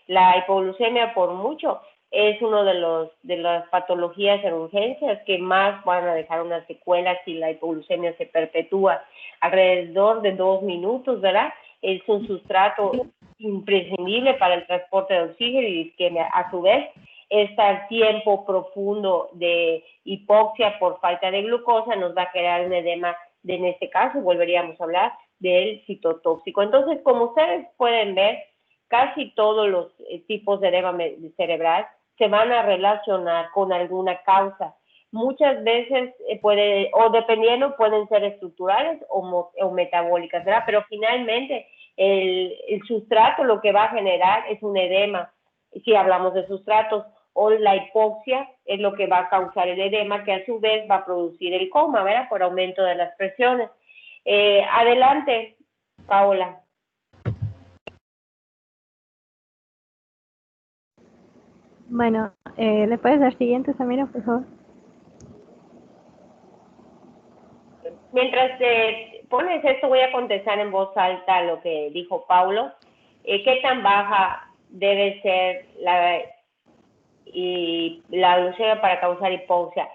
La hipoglucemia, por mucho, es uno de las patologías en urgencias que más van a dejar una secuela si la hipoglucemia se perpetúa. Alrededor de 2 minutos, ¿verdad? Es un sustrato imprescindible para el transporte de oxígeno y isquemia. A su vez, este tiempo profundo de hipoxia por falta de glucosa nos va a crear un edema, en este caso volveríamos a hablar del citotóxico. Entonces, como ustedes pueden ver, casi todos los tipos de edema cerebral se van a relacionar con alguna causa. Muchas veces dependiendo, pueden ser estructurales o metabólicas, ¿verdad? Pero finalmente el sustrato lo que va a generar es un edema, si hablamos de sustratos, o la hipoxia es lo que va a causar el edema, que a su vez va a producir el coma, ¿verdad? Por aumento de las presiones. Adelante, Paola. Bueno, ¿le puedes dar siguiente, Samira, por favor? Mientras pones esto, voy a contestar en voz alta lo que dijo Paulo. ¿Qué tan baja debe ser la glucemia para causar hipoxia?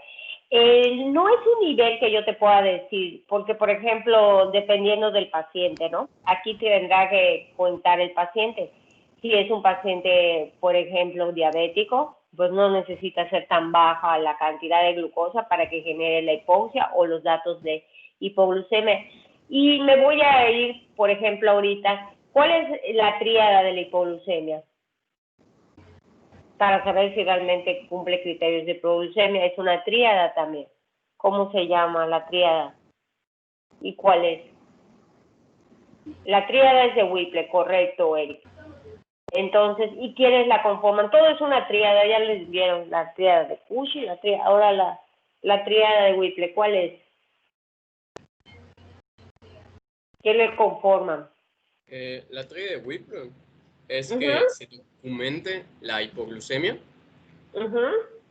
No es un nivel que yo te pueda decir, porque, por ejemplo, dependiendo del paciente, ¿no? Aquí tendrá que contar el paciente. Si es un paciente, por ejemplo, diabético, pues no necesita ser tan baja la cantidad de glucosa para que genere la hipoxia o los datos de hipoglucemia. Y me voy a ir, por ejemplo, ahorita, ¿cuál es la tríada de la hipoglucemia? Para saber si realmente cumple criterios de hipoglucemia. Es una tríada también. ¿Cómo se llama la tríada? ¿Y cuál es? La tríada es de Whipple, correcto, Eric. Entonces, ¿y quiénes la conforman? Todo es una tríada, ya les vieron la tríada de Cushy, ahora la tríada de Whipple, ¿cuál es? ¿Qué le conforman? La tríada de Whipple es que se documente la hipoglucemia,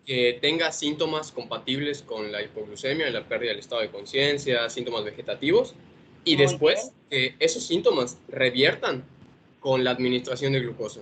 que tenga síntomas compatibles con la hipoglucemia, la pérdida del estado de conciencia, síntomas vegetativos, y después que esos síntomas reviertan con la administración de glucosa.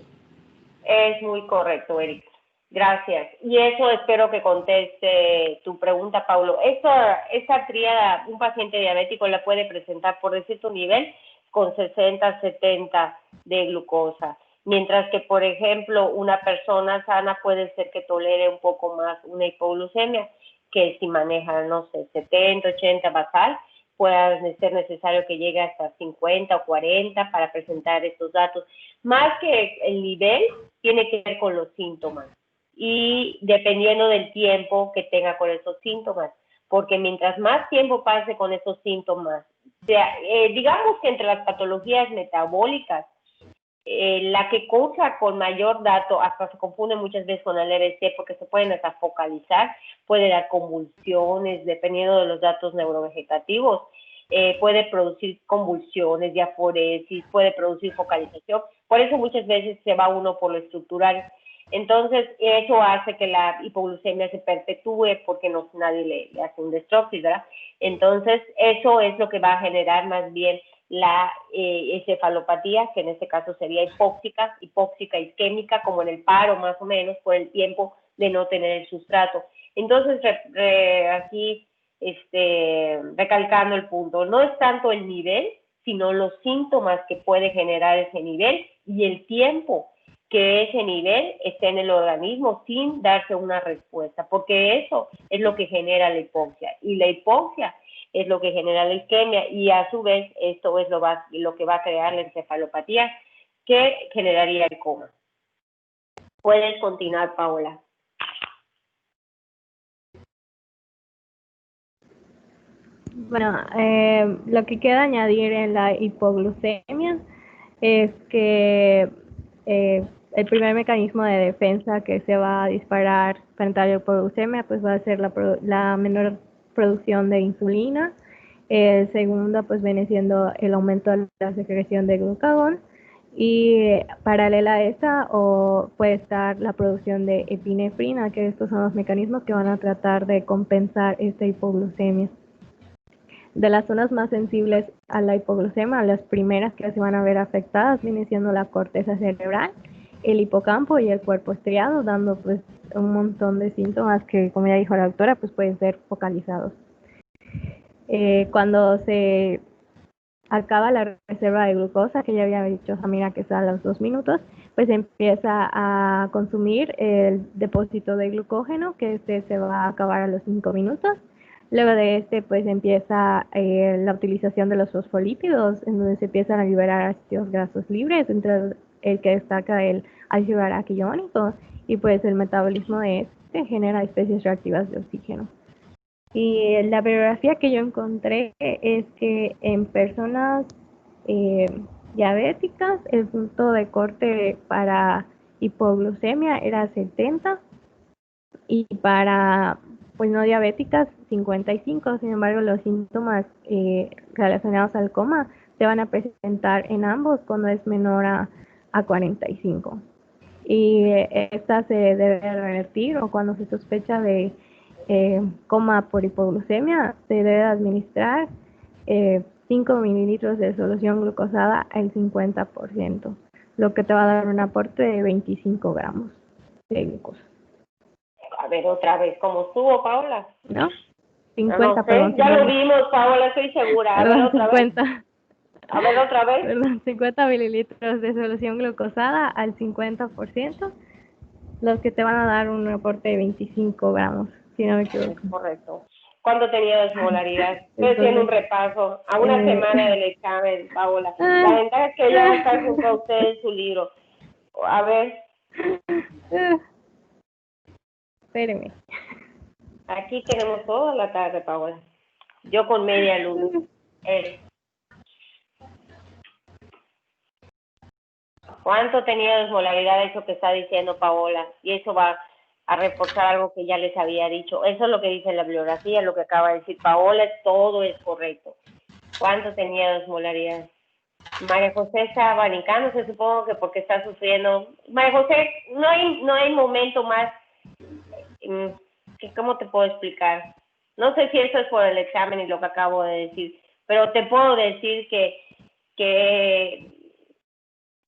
Es muy correcto, Eric. Gracias. Y eso espero que conteste tu pregunta, Paulo. Esta tríada, un paciente diabético la puede presentar, por decir tu nivel, con 60, 70 de glucosa. Mientras que, por ejemplo, una persona sana puede ser que tolere un poco más una hipoglucemia, que si maneja, no sé, 70, 80 basal, puede ser necesario que llegue hasta 50 o 40 para presentar estos datos. Más que el nivel, tiene que ver con los síntomas y dependiendo del tiempo que tenga con esos síntomas, porque mientras más tiempo pase con esos síntomas, digamos que entre las patologías metabólicas, la que causa con mayor dato, hasta se confunde muchas veces con el EBC porque se pueden hasta focalizar, puede dar convulsiones, dependiendo de los datos neurovegetativos, puede producir convulsiones, diaforesis, puede producir focalización, por eso muchas veces se va uno por lo estructural. Entonces, eso hace que la hipoglucemia se perpetúe porque nadie le hace un destrophis, ¿verdad? Entonces, eso es lo que va a generar más bien la encefalopatía, que en este caso sería hipóxica isquémica, como en el paro más o menos, por el tiempo de no tener el sustrato. Entonces, aquí recalcando el punto, no es tanto el nivel, sino los síntomas que puede generar ese nivel y el tiempo que ese nivel esté en el organismo sin darse una respuesta, porque eso es lo que genera la hipoxia, y la hipoxia es lo que genera la isquemia, y a su vez esto es lo que va a crear la encefalopatía, que generaría el coma. Puedes continuar, Paola. Bueno, lo que queda añadir en la hipoglucemia es que el primer mecanismo de defensa que se va a disparar frente a la hipoglucemia pues va a ser la menor producción de insulina. El segundo pues viene siendo el aumento de la secreción de glucagón, y paralela a esa puede estar la producción de epinefrina, que estos son los mecanismos que van a tratar de compensar esta hipoglucemia. De las zonas más sensibles a la hipoglucemia, las primeras que se van a ver afectadas viene siendo la corteza cerebral, el hipocampo y el cuerpo estriado, dando pues un montón de síntomas que, como ya dijo la doctora, pues pueden ser focalizados. Cuando se acaba la reserva de glucosa, que ya había dicho Samira que es a los 2 minutos, pues empieza a consumir el depósito de glucógeno, que se va a acabar a los 5 minutos. Luego de pues empieza la utilización de los fosfolípidos, en donde se empiezan a liberar ácidos grasos libres, entre el que destaca el ácido araquidónico, y pues el metabolismo de este genera especies reactivas de oxígeno. Y la bibliografía que yo encontré es que en personas diabéticas el punto de corte para hipoglucemia era 70, y para pues no diabéticas 55. Sin embargo, los síntomas relacionados al coma se van a presentar en ambos cuando es menor a 45. Y esta se debe revertir, o cuando se sospecha de coma por hipoglucemia, se debe administrar 5 mililitros de solución glucosada al 50%, lo que te va a dar un aporte de 25 gramos de glucosa. A ver, otra vez, ¿cómo estuvo, Paola? ¿No? 50, no sé, perdón. ya lo vimos, Paola, estoy segura. A ver, otra 50. vez. A ver, otra vez. Perdón, 50 mililitros de solución glucosada al 50%, los que te van a dar un aporte de 25 gramos, si no me equivoco. Es correcto. ¿Cuánto tenía de osmolaridad? Estoy haciendo un repaso a una semana del examen, Paola. La ventaja es que ella va a estar junto a usted en su libro. A ver. Espéreme. Aquí tenemos toda la tarde, Paola. Yo con media luz. ¿Cuánto tenía de osmolaridad eso que está diciendo Paola? Y eso va a reforzar algo que ya les había dicho. Eso es lo que dice la bibliografía, lo que acaba de decir Paola, todo es correcto. ¿Cuánto tenía de osmolaridad? María José está abanicándose, supongo que porque está sufriendo. María José, no hay momento más, ¿cómo te puedo explicar? No sé si eso es por el examen y lo que acabo de decir, pero te puedo decir que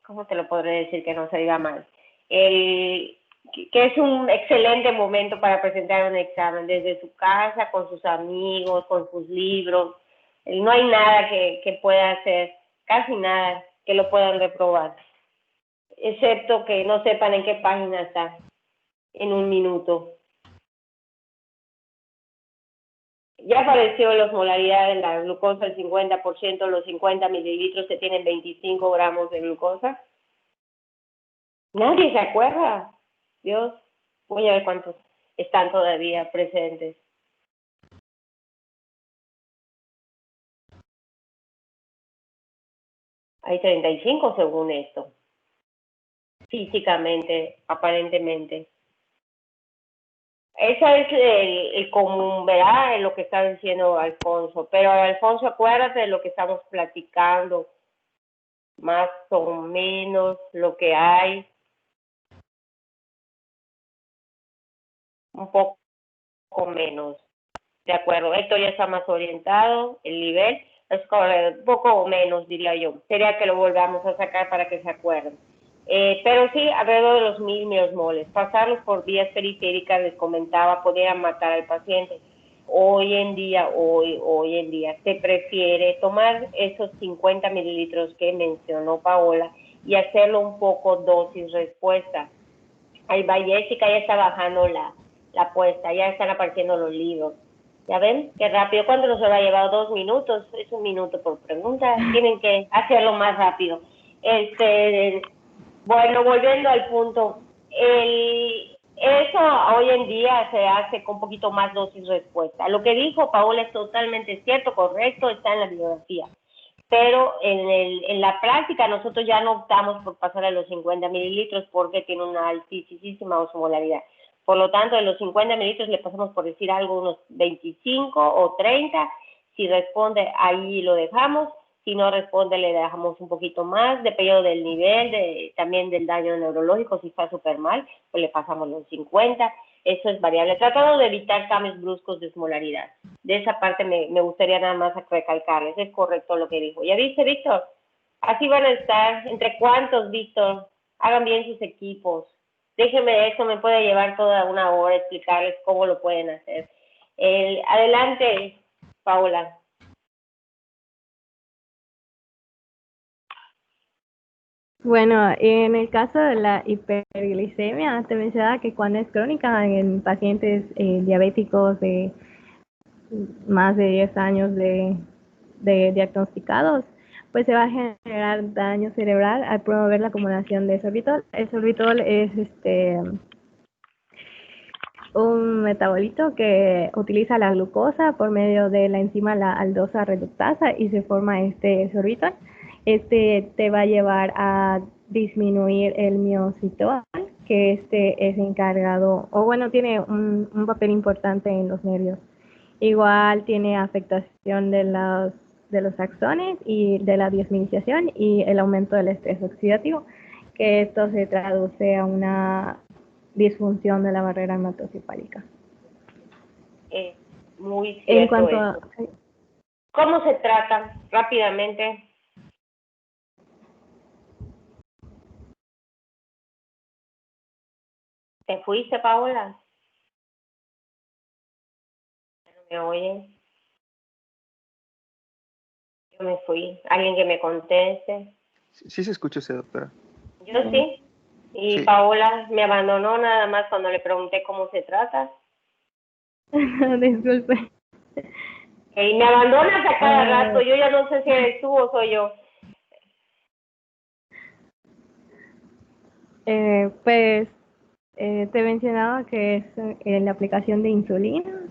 ¿cómo te lo podré decir que no se diga mal? Que es un excelente momento para presentar un examen, desde su casa, con sus amigos, con sus libros. No hay nada que pueda hacer, casi nada que lo puedan reprobar, excepto que no sepan en qué página está en un minuto. Ya apareció la osmolaridad en la glucosa, el 50%, los 50 mililitros que tienen 25 gramos de glucosa. Nadie se acuerda. Dios, voy a ver cuántos están todavía presentes. Hay 35 según esto. Físicamente, aparentemente. Esa es el común, ¿verdad? En lo que está diciendo Alfonso. Pero Alfonso, acuérdate de lo que estamos platicando. Más o menos lo que hay. Un poco menos. De acuerdo, Héctor ya está más orientado, el nivel es un poco menos, diría yo. Sería que lo volvamos a sacar para que se acuerden. Pero sí, alrededor de los 1000 miliosmoles. Pasarlos por vías periféricas, les comentaba, podrían matar al paciente. Hoy en día, se prefiere tomar esos 50 mililitros que mencionó Paola y hacerlo un poco dosis-respuesta. Ahí va Jessica, ya está bajando la apuesta, ya están apareciendo los libros. ¿Ya ven? Qué rápido. ¿Cuánto nos ha llevado? 2 minutos. Es 1 minuto por pregunta. Tienen que hacerlo más rápido. Bueno, volviendo al punto. Eso hoy en día se hace con un poquito más dosis-respuesta. Lo que dijo Paola es totalmente cierto, correcto, está en la bibliografía. Pero en la práctica nosotros ya no optamos por pasar a los 50 mililitros porque tiene una altísima osmolaridad. Por lo tanto, de los 50 mililitros le pasamos, por decir algo, unos 25 o 30. Si responde, ahí lo dejamos. Si no responde, le dejamos un poquito más, dependiendo del nivel, también del daño neurológico. Si está súper mal, pues le pasamos los 50. Eso es variable. Tratando de evitar cambios bruscos de osmolaridad. De esa parte me gustaría nada más recalcarles. Es correcto lo que dijo. ¿Ya viste, Víctor? Así van a estar. ¿Entre cuántos, Víctor? Hagan bien sus equipos. Déjenme, esto me puede llevar toda una hora explicarles cómo lo pueden hacer. Adelante, Paola. Bueno, en el caso de la hiperglicemia, te mencionaba que cuando es crónica en pacientes diabéticos de más de 10 años de diagnosticados, pues se va a generar daño cerebral al promover la acumulación de sorbitol. El sorbitol es un metabolito que utiliza la glucosa por medio de la enzima la aldosa reductasa y se forma este sorbitol. Te va a llevar a disminuir el miocitol que este es encargado, o bueno, tiene un papel importante en los nervios. Igual tiene afectación de los axones y de la desmineralización y el aumento del estrés oxidativo, que esto se traduce a una disfunción de la barrera hematocefálica. Muy cierto. En cuanto a... ¿Cómo se trata? Rápidamente. ¿Te fuiste, Paola? ¿No me oyen? Yo me fui. ¿Alguien que me conteste? Sí se escucha usted, doctora. Yo sí. Y Sí. Paola me abandonó nada más cuando le pregunté cómo se trata. Disculpe. Y me abandonas a cada rato. Yo ya no sé si eres tú o soy yo. Pues te mencionaba que es la aplicación de insulina.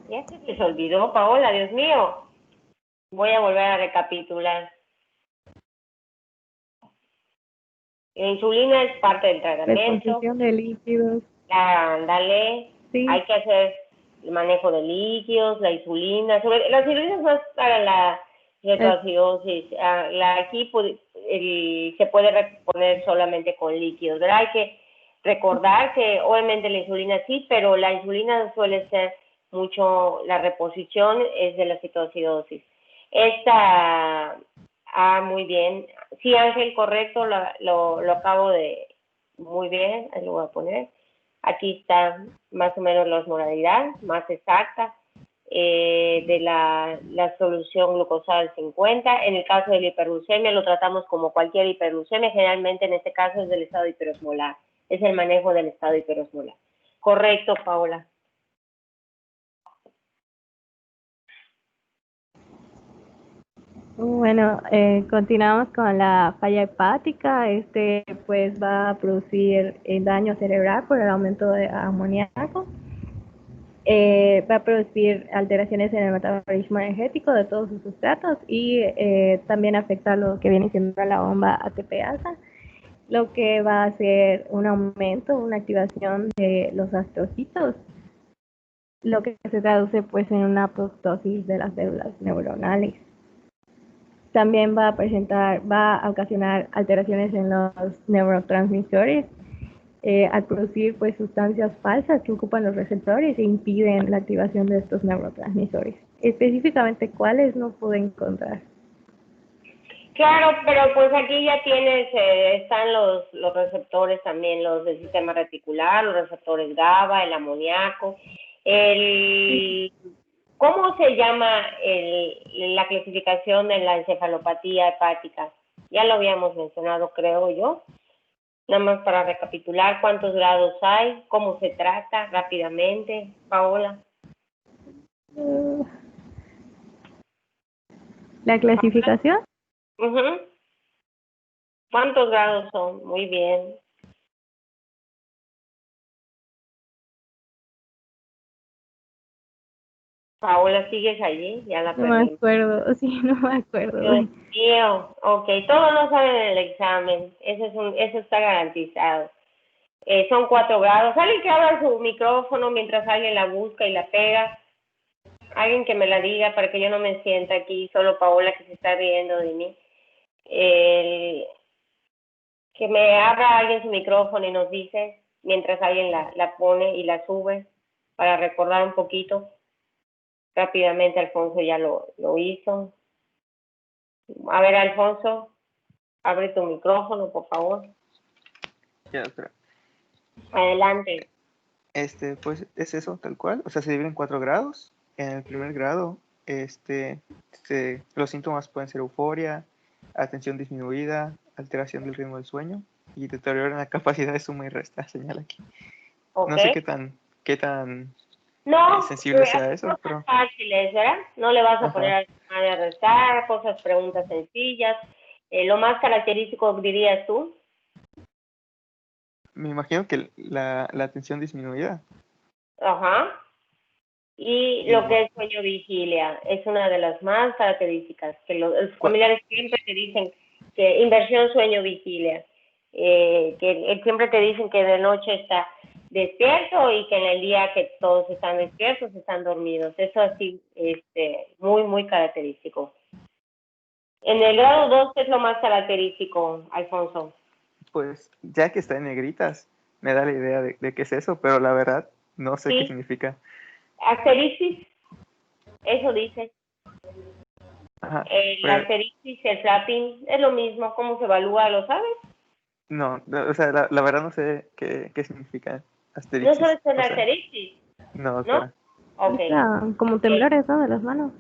Ya se les olvidó, Paola, Dios mío. Voy a volver a recapitular. La insulina es parte del tratamiento. Reposición de líquidos. Ándale. Sí. Hay que hacer el manejo de líquidos, la insulina. La insulina es más para la cetoacidosis. Aquí se puede reponer solamente con líquidos, ¿verdad? Hay que recordar que obviamente la insulina sí, pero la insulina suele ser mucho, la reposición es de la cetoacidosis. Muy bien. Sí, Ángel, correcto, lo acabo de... Muy bien, ahí lo voy a poner. Aquí está más o menos la osmolaridad más exacta de la solución glucosal 50. En el caso de la hiperglucemia lo tratamos como cualquier hiperglucemia, generalmente en este caso es del estado hiperosmolar, es el manejo del estado hiperosmolar. Correcto, Paola. Bueno, continuamos con la falla hepática. Pues va a producir daño cerebral por el aumento de amoníaco. Va a producir alteraciones en el metabolismo energético de todos sus sustratos y también afecta lo que viene siendo la bomba ATPasa, lo que va a hacer un aumento, una activación de los astrocitos, lo que se traduce pues en una apoptosis de las células neuronales. También va a ocasionar alteraciones en los neurotransmisores al producir pues sustancias falsas que ocupan los receptores e impiden la activación de estos neurotransmisores. Específicamente, ¿cuáles no pude encontrar? Claro, pero pues aquí ya tienes, están los receptores también, los del sistema reticular, los receptores GABA, el amoníaco, ¿cómo se llama la clasificación de la encefalopatía hepática? Ya lo habíamos mencionado, creo yo. Nada más para recapitular, ¿cuántos grados hay? ¿Cómo se trata? Rápidamente, Paola. ¿La clasificación? ¿Cuántos grados son? Muy bien. Paola, ¿sigues allí? Ya la perdí. No me acuerdo, sí, no me acuerdo. Dios mío, ok, todos no saben en el examen, eso está garantizado. Son 4 grados. Alguien que abra su micrófono mientras alguien la busca y la pega. Alguien que me la diga para que yo no me sienta aquí, solo Paola que se está riendo de mí. Que me abra alguien su micrófono y nos dice, mientras alguien la pone y la sube, para recordar un poquito. Rápidamente Alfonso ya lo hizo. A ver, Alfonso, abre tu micrófono, por favor. Ya, doctora. Adelante. Pues es eso, tal cual. O sea, se divide en 4 grados. En el primer grado, los síntomas pueden ser euforia, atención disminuida, alteración del ritmo del sueño y deterioro en la capacidad de suma y resta, señala aquí. Okay. No sé qué tan sensible sea eso, cosas pero... fáciles, ¿verdad? No le vas a poner a restar, preguntas sencillas. Lo más característico, dirías tú. Me imagino que la atención disminuida. Ajá. Y lo que es sueño vigilia es una de las más características, que los familiares siempre te dicen que inversión sueño vigilia. que siempre te dicen que de noche está despierto y que en el día que todos están despiertos están dormidos. Eso así, muy, muy característico. En el grado 2, ¿qué es lo más característico, Alfonso? Pues ya que está en negritas, me da la idea de qué es eso, pero la verdad no sé qué significa. Asteriscis, eso dice. Ajá, La asteriscis, el flapping, es lo mismo. ¿Cómo se evalúa? ¿Lo sabes? No, o sea, la verdad no sé qué significa asteriscis. ¿No sabes qué es la asteriscis? No, doctora. Okay. Como temblores, ¿no? De las manos.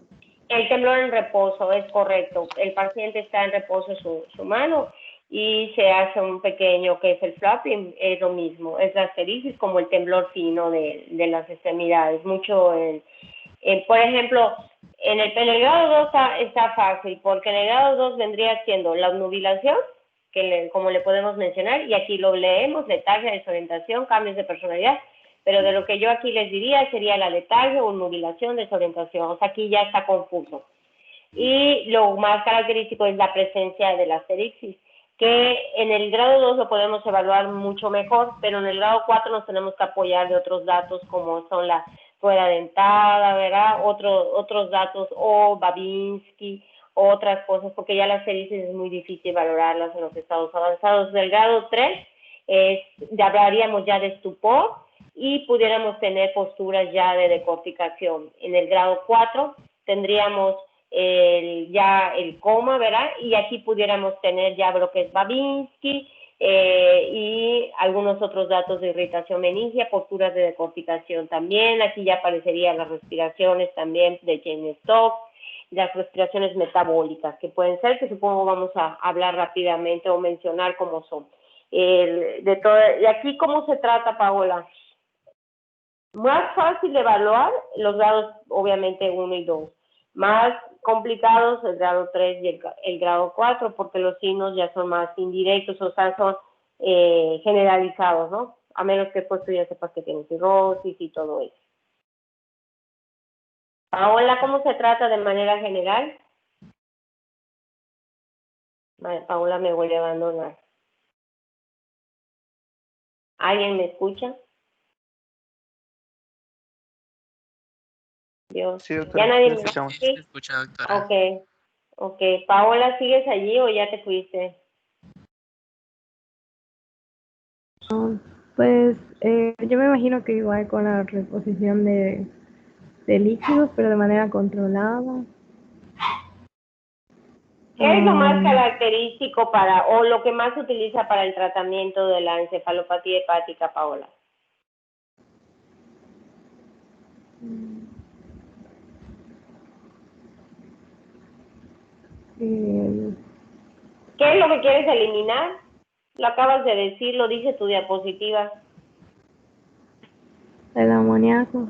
El temblor en reposo, es correcto. El paciente está en reposo su mano y se hace un pequeño, que es el flapping, es lo mismo. Es la asteriscis como el temblor fino de las extremidades. Mucho, por ejemplo, en el grado 2 está fácil, porque en el grado 2 vendría siendo la obnubilación, como le podemos mencionar, y aquí lo leemos, letargia, desorientación, cambios de personalidad, pero de lo que yo aquí les diría sería la letargia, obnubilación, desorientación. O sea, aquí ya está confuso. Y lo más característico es la presencia de la asterixis, que en el grado 2 lo podemos evaluar mucho mejor, pero en el grado 4 nos tenemos que apoyar de otros datos como son la fuera dentada, ¿verdad? Otros datos, o Babinski, otras cosas, porque ya las asterixis es muy difícil valorarlas en los estados avanzados. Del grado 3 ya hablaríamos ya de estupor, y pudiéramos tener posturas ya de decorticación. En el grado 4 tendríamos ya el coma, ¿verdad? Y aquí pudiéramos tener ya lo que es Babinski y algunos otros datos de irritación meningia, posturas de decorticación también. Aquí ya aparecerían las respiraciones también de Cheyne-Stokes, las respiraciones metabólicas, que pueden ser, que supongo vamos a hablar rápidamente o mencionar cómo son. Y aquí, ¿cómo se trata, Paola? Más fácil de evaluar los grados, obviamente, 1 y 2. Más complicados el grado 3 y el grado 4, porque los signos ya son más indirectos, o sea, son generalizados, ¿no? A menos que pues tú ya sepas que tienes cirrosis y todo eso. Paola, ¿cómo se trata de manera general? Paola me vuelve a abandonar. ¿Alguien me escucha? Dios. Sí, doctora, Ya nadie me me escuchamos. ¿Sí? Se escucha, doctora. Ok. Paola, ¿sigues allí o ya te fuiste? Pues yo me imagino que igual con la reposición de líquidos, pero de manera controlada. ¿Qué es lo más característico o lo que más se utiliza para el tratamiento de la encefalopatía hepática, Paola? ¿Qué es lo que quieres eliminar? Lo acabas de decir, lo dice tu diapositiva. El amoníaco.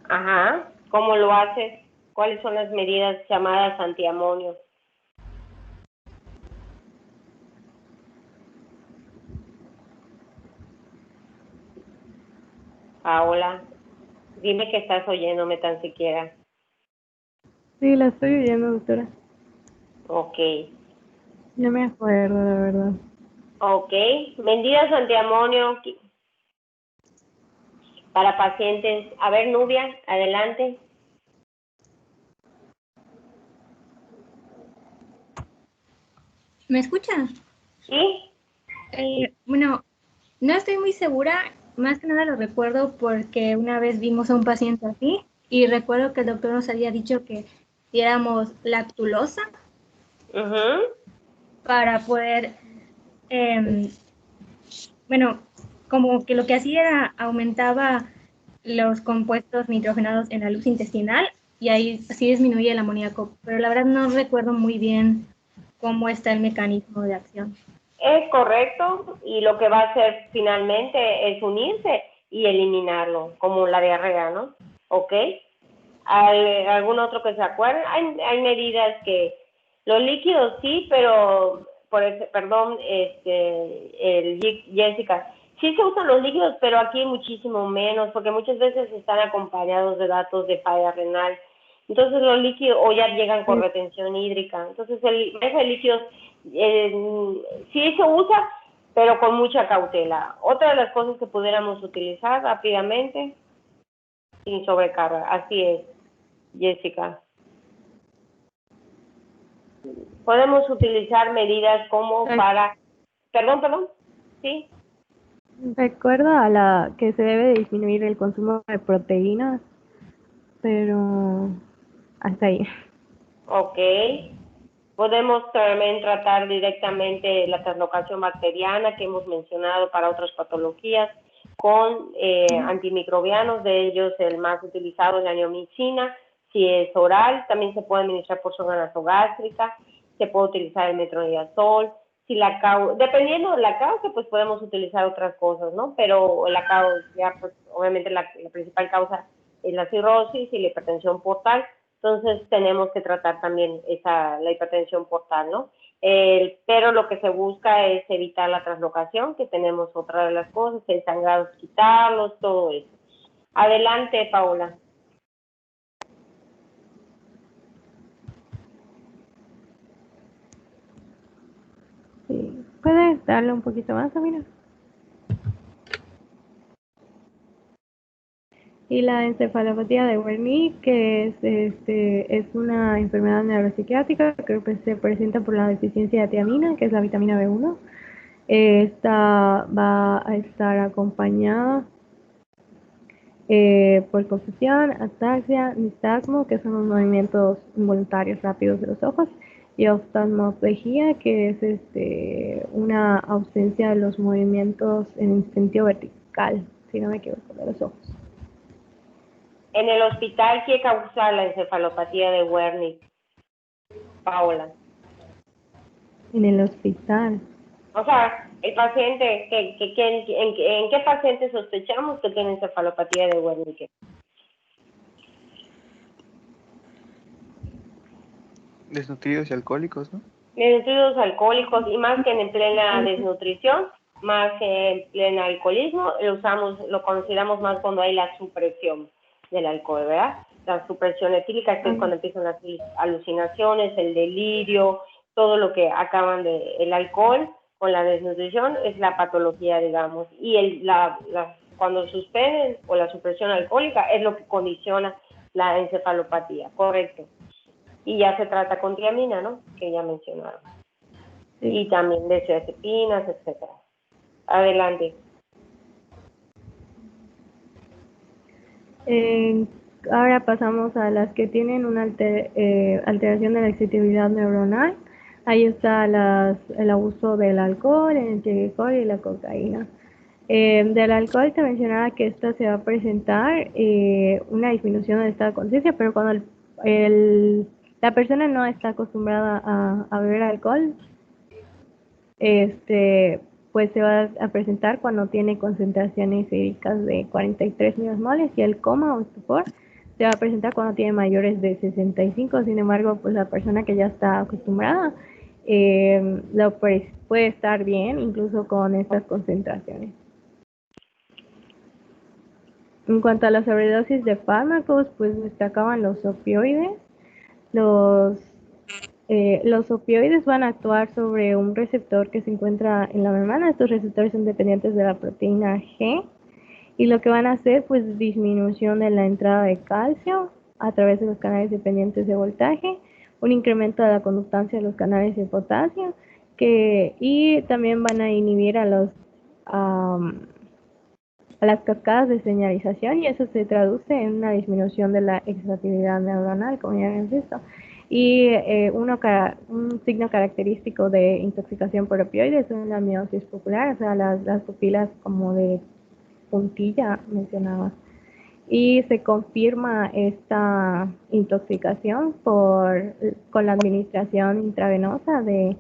Ajá. ¿Cómo lo haces? ¿Cuáles son las medidas llamadas antiamonio? Paola, dime que estás oyéndome tan siquiera. Sí, la estoy oyendo, doctora. Ok. No me acuerdo, la verdad. Ok. Medidas antiamonio para pacientes. A ver, Nubia, adelante. ¿Me escuchan? ¿Sí? Bueno, no estoy muy segura, más que nada lo recuerdo porque una vez vimos a un paciente así y recuerdo que el doctor nos había dicho que diéramos lactulosa para poder, bueno, como que lo que hacía era aumentaba los compuestos nitrogenados en la luz intestinal y ahí así disminuía el amoníaco, pero la verdad no recuerdo muy bien cómo está el mecanismo de acción. Es correcto, y lo que va a hacer finalmente es unirse y eliminarlo, como la diarrea, ¿no? ¿Ok? ¿Algún otro que se acuerde? Hay medidas que, los líquidos sí, pero, Jessica, sí se usan los líquidos, pero aquí muchísimo menos, porque muchas veces están acompañados de datos de falla renal. Entonces los líquidos, o ya llegan con retención hídrica. Entonces el líquidos sí se usa, pero con mucha cautela. Otra de las cosas que pudiéramos utilizar rápidamente, sin sobrecarga. Así es, Jessica. Podemos utilizar medidas como para... Perdón, ¿sí? Recuerdo a la que se debe disminuir el consumo de proteínas, pero hasta ahí. Ok. Podemos también tratar directamente la translocación bacteriana que hemos mencionado para otras patologías con antimicrobianos, de ellos el más utilizado es la neomicina. Si es oral, también se puede administrar por zona nasogástrica, se puede utilizar el metronidazol. Si dependiendo de la causa, pues podemos utilizar otras cosas, ¿no? Pero la causa, ya, pues, obviamente la principal causa es la cirrosis y la hipertensión portal. Entonces tenemos que tratar también la hipertensión portal, ¿no? Pero lo que se busca es evitar la translocación, que tenemos otra de las cosas, el sangrado, quitarlos, todo eso. Adelante, Paola. Sí. ¿Puedes darle un poquito más, Amira? Y la encefalopatía de Wernicke, que es una enfermedad neuropsiquiátrica que se presenta por la deficiencia de tiamina, que es la vitamina B1. Esta va a estar acompañada por confusión, ataxia, nistagmo, que son los movimientos involuntarios rápidos de los ojos, y oftalmoplegia, que es una ausencia de los movimientos en sentido vertical, si no me equivoco, de los ojos. En el hospital, ¿qué causa la encefalopatía de Wernicke, Paola? En el hospital. O sea, el paciente, ¿en qué paciente sospechamos que tiene encefalopatía de Wernicke? Desnutridos y alcohólicos, ¿no? Desnutridos, alcohólicos, y más que en plena desnutrición, más que en pleno alcoholismo, lo consideramos más cuando hay la supresión del alcohol, ¿verdad? La supresión etílica, que es cuando empiezan las alucinaciones, el delirio, todo lo que acaban el alcohol con la desnutrición es la patología, digamos, y cuando suspenden o la supresión alcohólica es lo que condiciona la encefalopatía, correcto. Y ya se trata con tiamina, ¿no? Que ya mencionaron. Sí. Y también benzodiazepinas, etcétera. Adelante. Ahora pasamos a las que tienen una alteración de la excitabilidad neuronal. Ahí está el abuso del alcohol, el etilenglicol y la cocaína. Del alcohol te mencionaba que esta se va a presentar una disminución del estado de conciencia, pero cuando la persona no está acostumbrada a beber alcohol, pues se va a presentar cuando tiene concentraciones hídricas de 43 milimoles, y el coma o estupor se va a presentar cuando tiene mayores de 65. Sin embargo, pues la persona que ya está acostumbrada puede estar bien incluso con estas concentraciones. En cuanto a la sobredosis de fármacos, pues destacaban los opioides. Los opioides van a actuar sobre un receptor que se encuentra en la membrana. Estos receptores son dependientes de la proteína G, y lo que van a hacer, pues, disminución de la entrada de calcio a través de los canales dependientes de voltaje, un incremento de la conductancia de los canales de potasio, y también van a inhibir a las cascadas de señalización, y eso se traduce en una disminución de la excitabilidad neuronal, como ya habíamos visto. Y un signo característico de intoxicación por opioides es la miosis pupilar, o sea, las pupilas como de puntilla, mencionaba. Y se confirma esta intoxicación con la administración intravenosa de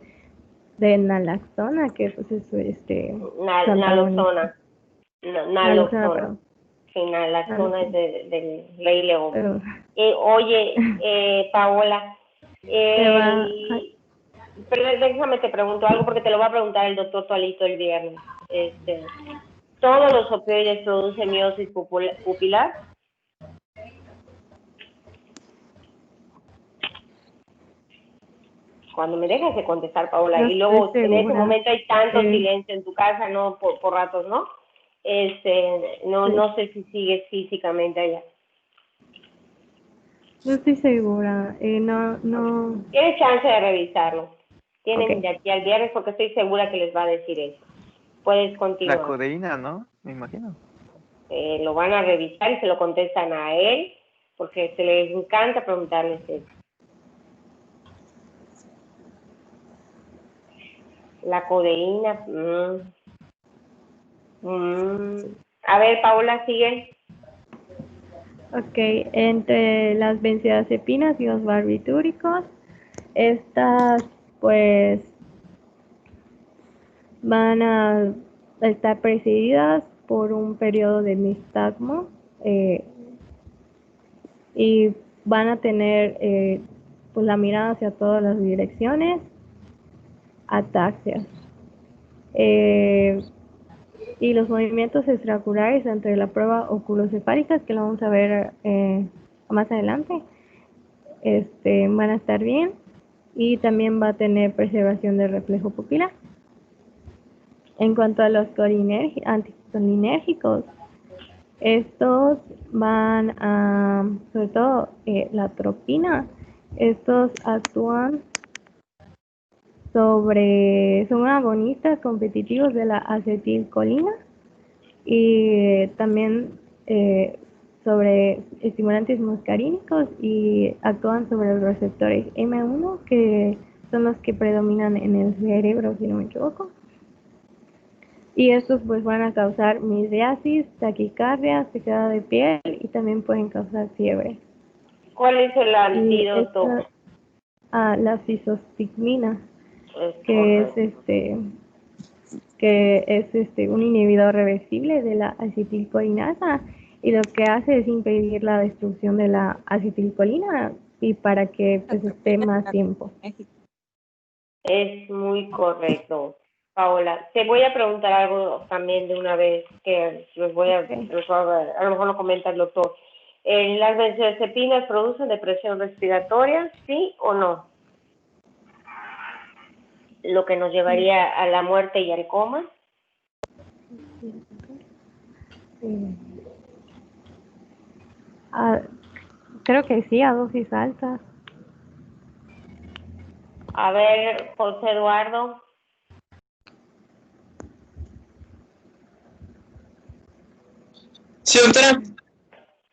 naloxona, que pues es naloxona. Naloxona. Perdón. Sí, naloxona es del Rey León. Oye, Paola, pero déjame te pregunto algo, porque te lo va a preguntar el doctor Tualito el viernes. ¿Todos los opioides producen miosis pupilar? Cuando me dejas de contestar, Paola, No y luego estoy en ese segura. momento hay tanto silencio en tu casa, ¿no? Por ratos, ¿no? No, Sí. no sé si sigues físicamente allá. No estoy segura. No. Tienes chance de revisarlo. Tienen Ok. de aquí al viernes porque estoy segura que les va a decir eso. Puedes continuar. La codeína, ¿no? Me imagino. Lo van a revisar y se lo contestan a él porque se les encanta preguntarles eso. La codeína. A ver, Paola, sigue. Ok, entre las benzodiazepinas y los barbitúricos, estas pues van a estar precedidas por un periodo de nistagmo y van a tener pues la mirada hacia todas las direcciones, ataxias. Y los movimientos extraoculares entre la prueba oculocefálica, que lo vamos a ver más adelante, van a estar bien, y también va a tener preservación del reflejo pupilar. En cuanto a los anticolinérgicos, estos van a, sobre todo la atropina, estos actúan son agonistas competitivos de la acetilcolina y también sobre estimulantes muscarínicos, y actúan sobre los receptores M1, que son los que predominan en el cerebro, si no me equivoco. Y estos pues van a causar midriasis, taquicardia, sequedad de piel y también pueden causar fiebre. ¿Cuál es el antídoto? La fisostigmina, que es un inhibidor reversible de la acetilcolinasa, y lo que hace es impedir la destrucción de la acetilcolina y para que pues esté más tiempo. Es muy correcto, Paola. Te voy a preguntar algo también de una vez que a lo mejor lo comenta el doctor. ¿Las benzodiazepinas producen depresión respiratoria, sí o no? Lo que nos llevaría a la muerte y al coma. Creo que sí, a dosis altas. A ver, José Eduardo. Sí, doctora.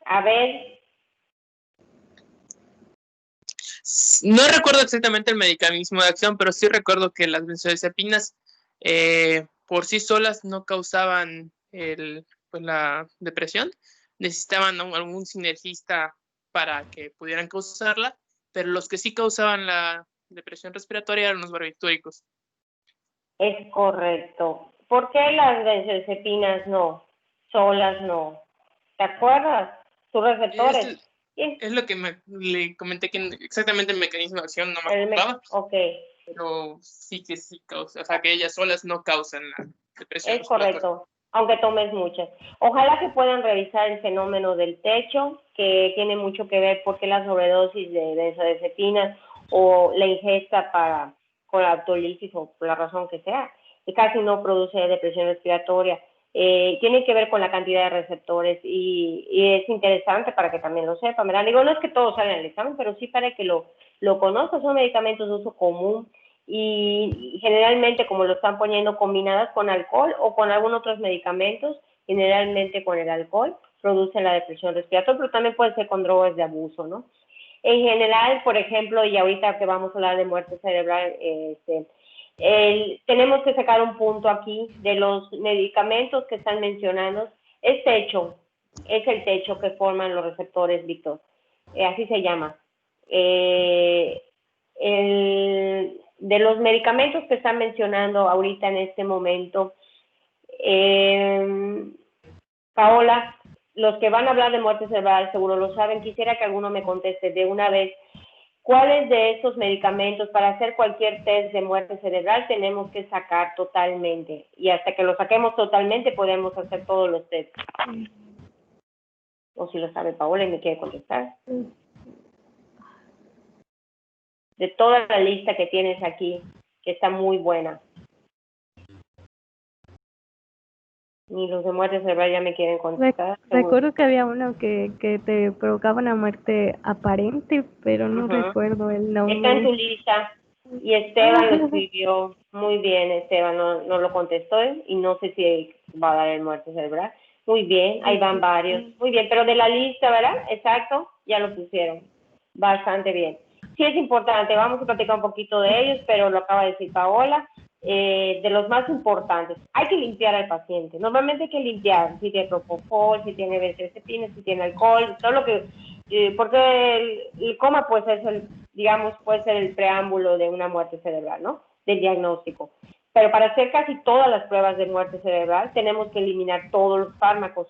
A ver. No recuerdo exactamente el mecanismo de acción, pero sí recuerdo que las benzodiazepinas por sí solas no causaban la depresión. Necesitaban algún sinergista para que pudieran causarla, pero los que sí causaban la depresión respiratoria eran los barbitúricos. Es correcto. ¿Por qué las benzodiazepinas no? Solas no. ¿Te acuerdas? Sus receptores. Es lo que le comenté, que exactamente el mecanismo de acción no me acordaba. Pero sí que sí causa, o sea, que ellas solas no causan la depresión. Es correcto, aunque tomes muchas. Ojalá que puedan revisar el fenómeno del techo, que tiene mucho que ver porque la sobredosis de benzodiazepinas o la ingesta con la autolisis o por la razón que sea, que casi no produce depresión respiratoria. Tiene que ver con la cantidad de receptores y es interesante para que también lo sepan, ¿verdad? Digo, no es que todos salgan al examen, pero sí para que lo conozcan. Son medicamentos de uso común y generalmente, como lo están poniendo combinadas con alcohol o con algunos otros medicamentos, generalmente con el alcohol producen la depresión respiratoria, pero también puede ser con drogas de abuso, ¿no? En general, por ejemplo, y ahorita que vamos a hablar de muerte cerebral, tenemos que sacar un punto aquí de los medicamentos que están mencionando. Es el techo que forman los receptores, Víctor. Así se llama. De los medicamentos que están mencionando ahorita en este momento, Paola, los que van a hablar de muerte cerebral seguro lo saben. Quisiera que alguno me conteste de una vez. ¿Cuáles de estos medicamentos, para hacer cualquier test de muerte cerebral, tenemos que sacar totalmente? Y hasta que lo saquemos totalmente, podemos hacer todos los tests. O si lo sabe Paola y me quiere contestar. de toda la lista que tienes aquí, que está muy buena. Ni los de muerte cerebral ya me quieren contestar. Recuerdo que había uno que te provocaba una muerte aparente, pero no recuerdo el nombre. Está en tu lista. Y Esteban lo escribió muy bien. Esteban no lo contestó y no sé si va a dar el muerte cerebral. Muy bien, ahí van varios. Muy bien, pero de la lista, ¿verdad? Exacto, ya lo pusieron. Bastante bien. Sí es importante, vamos a platicar un poquito de ellos, pero lo acaba de decir Paola. De los más importantes, hay que limpiar al paciente. Normalmente hay que limpiar si tiene propofol, si tiene benzodiazepina, si tiene alcohol, todo lo que, porque el coma pues es puede ser el preámbulo de una muerte cerebral, ¿no? Del diagnóstico. Pero para hacer casi todas las pruebas de muerte cerebral tenemos que eliminar todos los fármacos.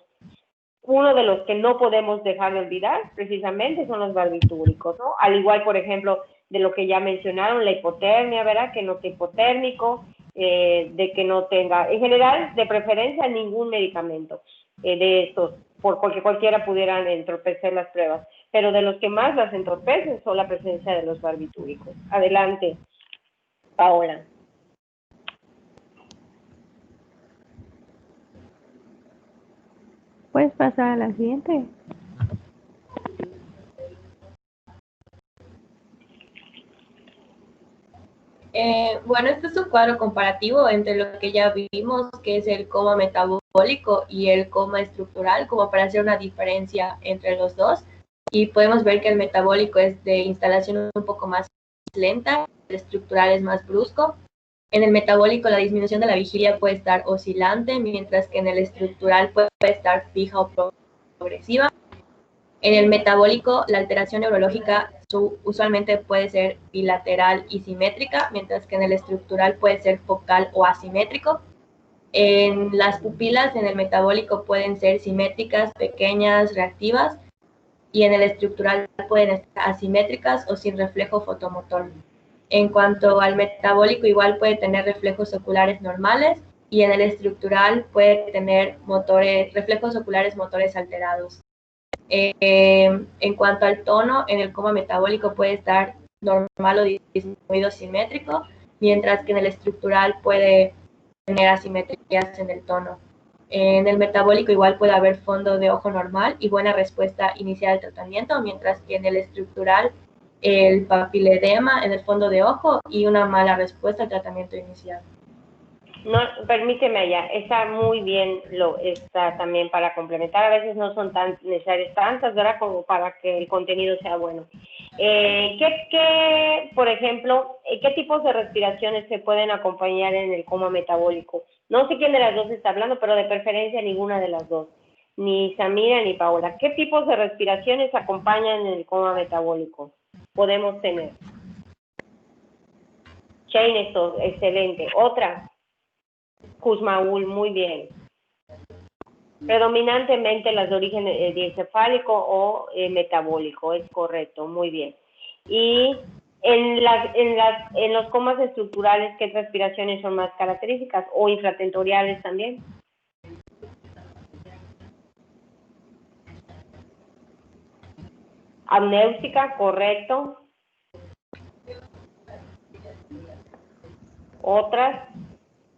Uno de los que no podemos dejar de olvidar precisamente son los barbitúricos, ¿no? Al igual, por ejemplo, de lo que ya mencionaron, la hipotermia, ¿verdad? Que no esté hipotérmico, de que no tenga, en general, de preferencia, ningún medicamento de estos, porque cualquiera pudieran entorpecer las pruebas. Pero de los que más las entorpecen son la presencia de los barbitúricos. Adelante, Paola. ¿Puedes pasar a la siguiente? Bueno, este es un cuadro comparativo entre lo que ya vimos, que es el coma metabólico y el coma estructural, como para hacer una diferencia entre los dos. Y podemos ver que el metabólico es de instalación un poco más lenta, el estructural es más brusco. En el metabólico la disminución de la vigilia puede estar oscilante, mientras que en el estructural puede estar fija o progresiva. En el metabólico, la alteración neurológica usualmente puede ser bilateral y simétrica, mientras que en el estructural puede ser focal o asimétrico. En las pupilas, en el metabólico, pueden ser simétricas, pequeñas, reactivas, y en el estructural pueden estar asimétricas o sin reflejo fotomotor. En cuanto al metabólico, igual puede tener reflejos oculares normales, y en el estructural puede tener reflejos oculares motores alterados. En cuanto al tono, en el coma metabólico puede estar normal o disminuido simétrico, mientras que en el estructural puede tener asimetrías en el tono. En el metabólico igual puede haber fondo de ojo normal y buena respuesta inicial al tratamiento, mientras que en el estructural el papiledema en el fondo de ojo y una mala respuesta al tratamiento inicial. No, permíteme allá, está muy bien, está también para complementar, a veces no son tan necesarias tantas, ¿verdad? Como para que el contenido sea bueno. Por ejemplo, qué tipos de respiraciones se pueden acompañar en el coma metabólico? No sé quién de las dos está hablando, pero de preferencia ninguna de las dos, ni Samira ni Paola. ¿Qué tipos de respiraciones acompañan en el coma metabólico? Podemos tener. Shane, esto, excelente. Otra. Kussmaul, muy bien. Predominantemente las de origen diencefálico o metabólico, es correcto, muy bien. Y en los comas estructurales, ¿qué respiraciones son más características? ¿O infratentoriales también? Amnéutica, correcto. Otras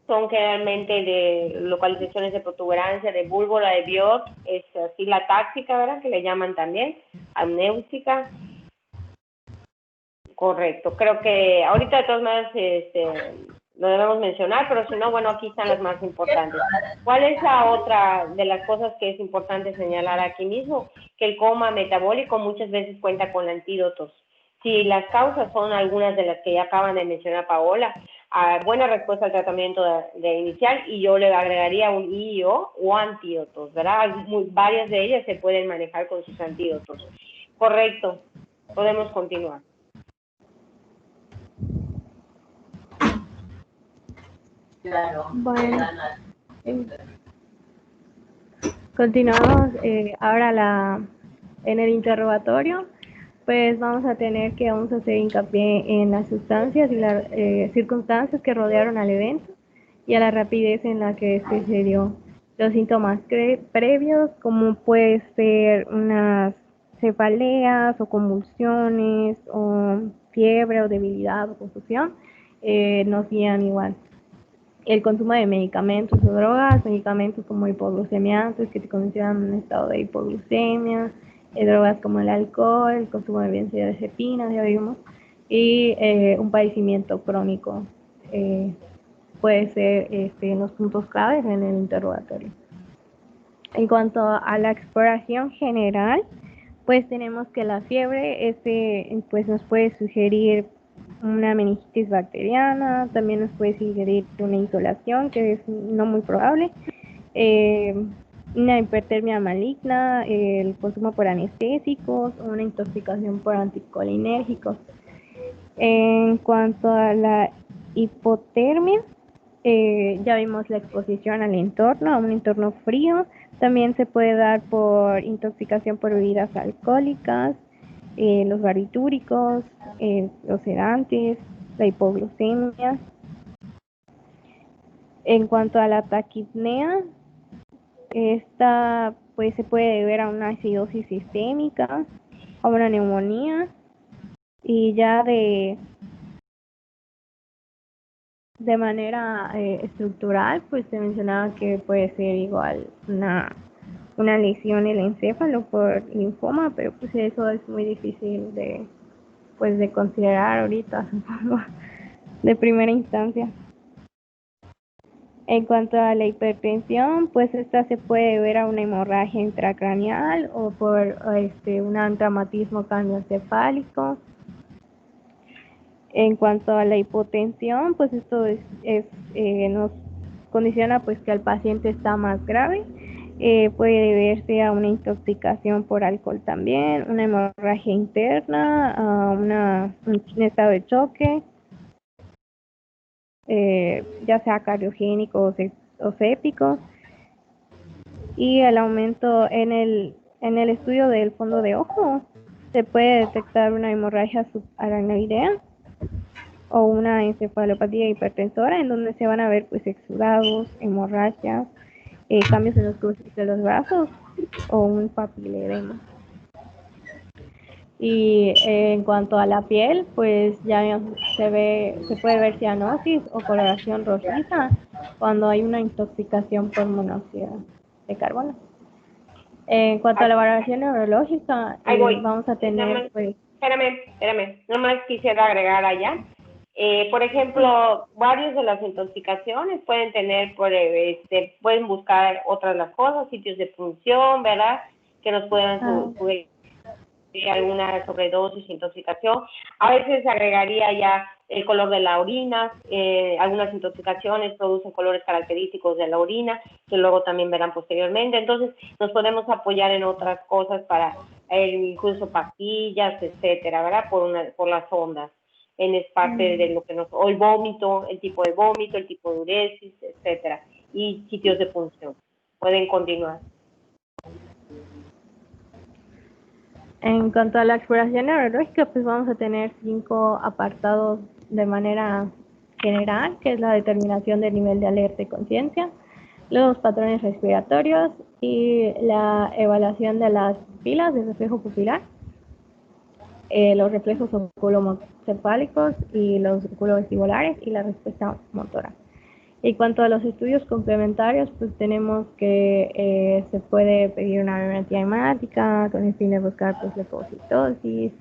son generalmente de localizaciones de protuberancia, de búlbola, de Biot, es así la táctica, ¿verdad? Que le llaman también, amnéutica. Correcto, creo que ahorita de todas maneras lo debemos mencionar, pero si no, bueno, aquí están las más importantes. ¿Cuál es la otra de las cosas que es importante señalar aquí mismo? Que el coma metabólico muchas veces cuenta con antídotos. Si las causas son algunas de las que ya acaban de mencionar Paola, buena respuesta al tratamiento de inicial, y yo le agregaría un IO o antídotos, ¿verdad? Varias de ellas se pueden manejar con sus antídotos. Correcto, podemos continuar. Bueno, continuamos ahora en el interrogatorio. Pues vamos a hacer hincapié en las sustancias y las circunstancias que rodearon al evento y a la rapidez en la que se dio. Los síntomas previos, como puede ser unas cefaleas o convulsiones o fiebre o debilidad o confusión, nos guían igual. El consumo de medicamentos o drogas, medicamentos como hipoglucemiantes que te consideran un estado de hipoglucemia, drogas como el alcohol, el consumo de benzodiazepinas, ya vimos, y un padecimiento crónico puede ser los puntos claves en el interrogatorio. En cuanto a la exploración general, pues tenemos que la fiebre pues nos puede sugerir una meningitis bacteriana, también nos puede sugerir una insolación, que es no muy probable, una hipertermia maligna, el consumo por anestésicos, una intoxicación por anticolinérgicos. En cuanto a la hipotermia, ya vimos la exposición al entorno, a un entorno frío. También se puede dar por intoxicación por bebidas alcohólicas, los barbitúricos, los sedantes, la hipoglucemia. En cuanto a la taquipnea, esta pues se puede deber a una acidosis sistémica, a una neumonía, y ya de manera estructural, pues se mencionaba que puede ser igual una lesión en el encéfalo por linfoma, pero pues eso es muy difícil de considerar ahorita, supongo, de primera instancia. En cuanto a la hipertensión, pues esta se puede ver a una hemorragia intracraneal o por un traumatismo cardioencefálico. En cuanto a la hipotensión, pues esto nos condiciona pues que el paciente está más grave. Puede deberse a una intoxicación por alcohol también, una hemorragia interna, a un estado de choque, ya sea cardiogénico o séptico, y el aumento en el estudio del fondo de ojo se puede detectar una hemorragia subaracnoidea o una encefalopatía hipertensora, en donde se van a ver pues exudados, hemorragias, cambios en los cruces de los brazos o un papiledema. Y en cuanto a la piel, pues ya se puede ver cianosis o coloración rojiza cuando hay una intoxicación por monóxido de carbono. En cuanto a la valoración neurológica, vamos a tener pues... Espérame, nomás quisiera agregar allá. Por ejemplo, varios de las intoxicaciones pueden tener, pueden buscar otras las cosas, sitios de punción, ¿verdad? Que nos puedan sugerir alguna sobredosis, intoxicación. A veces agregaría ya el color de la orina. Algunas intoxicaciones producen colores característicos de la orina, que luego también verán posteriormente. Entonces, nos podemos apoyar en otras cosas para incluso pastillas, etcétera, ¿verdad? Por las ondas. Es parte de lo que o el vómito, el tipo de vómito, el tipo de uresis, etcétera, y sitios de punción. Pueden continuar. En cuanto a la exploración neurológica, pues vamos a tener 5 apartados de manera general, que es la determinación del nivel de alerta y conciencia, los patrones respiratorios y la evaluación de las pupilas, del reflejo pupilar, los reflejos oculocefálicos y los oculovestibulares y la respuesta motora. En cuanto a los estudios complementarios, pues tenemos que se puede pedir una biometría hemática con el fin de buscar pues leucocitosis,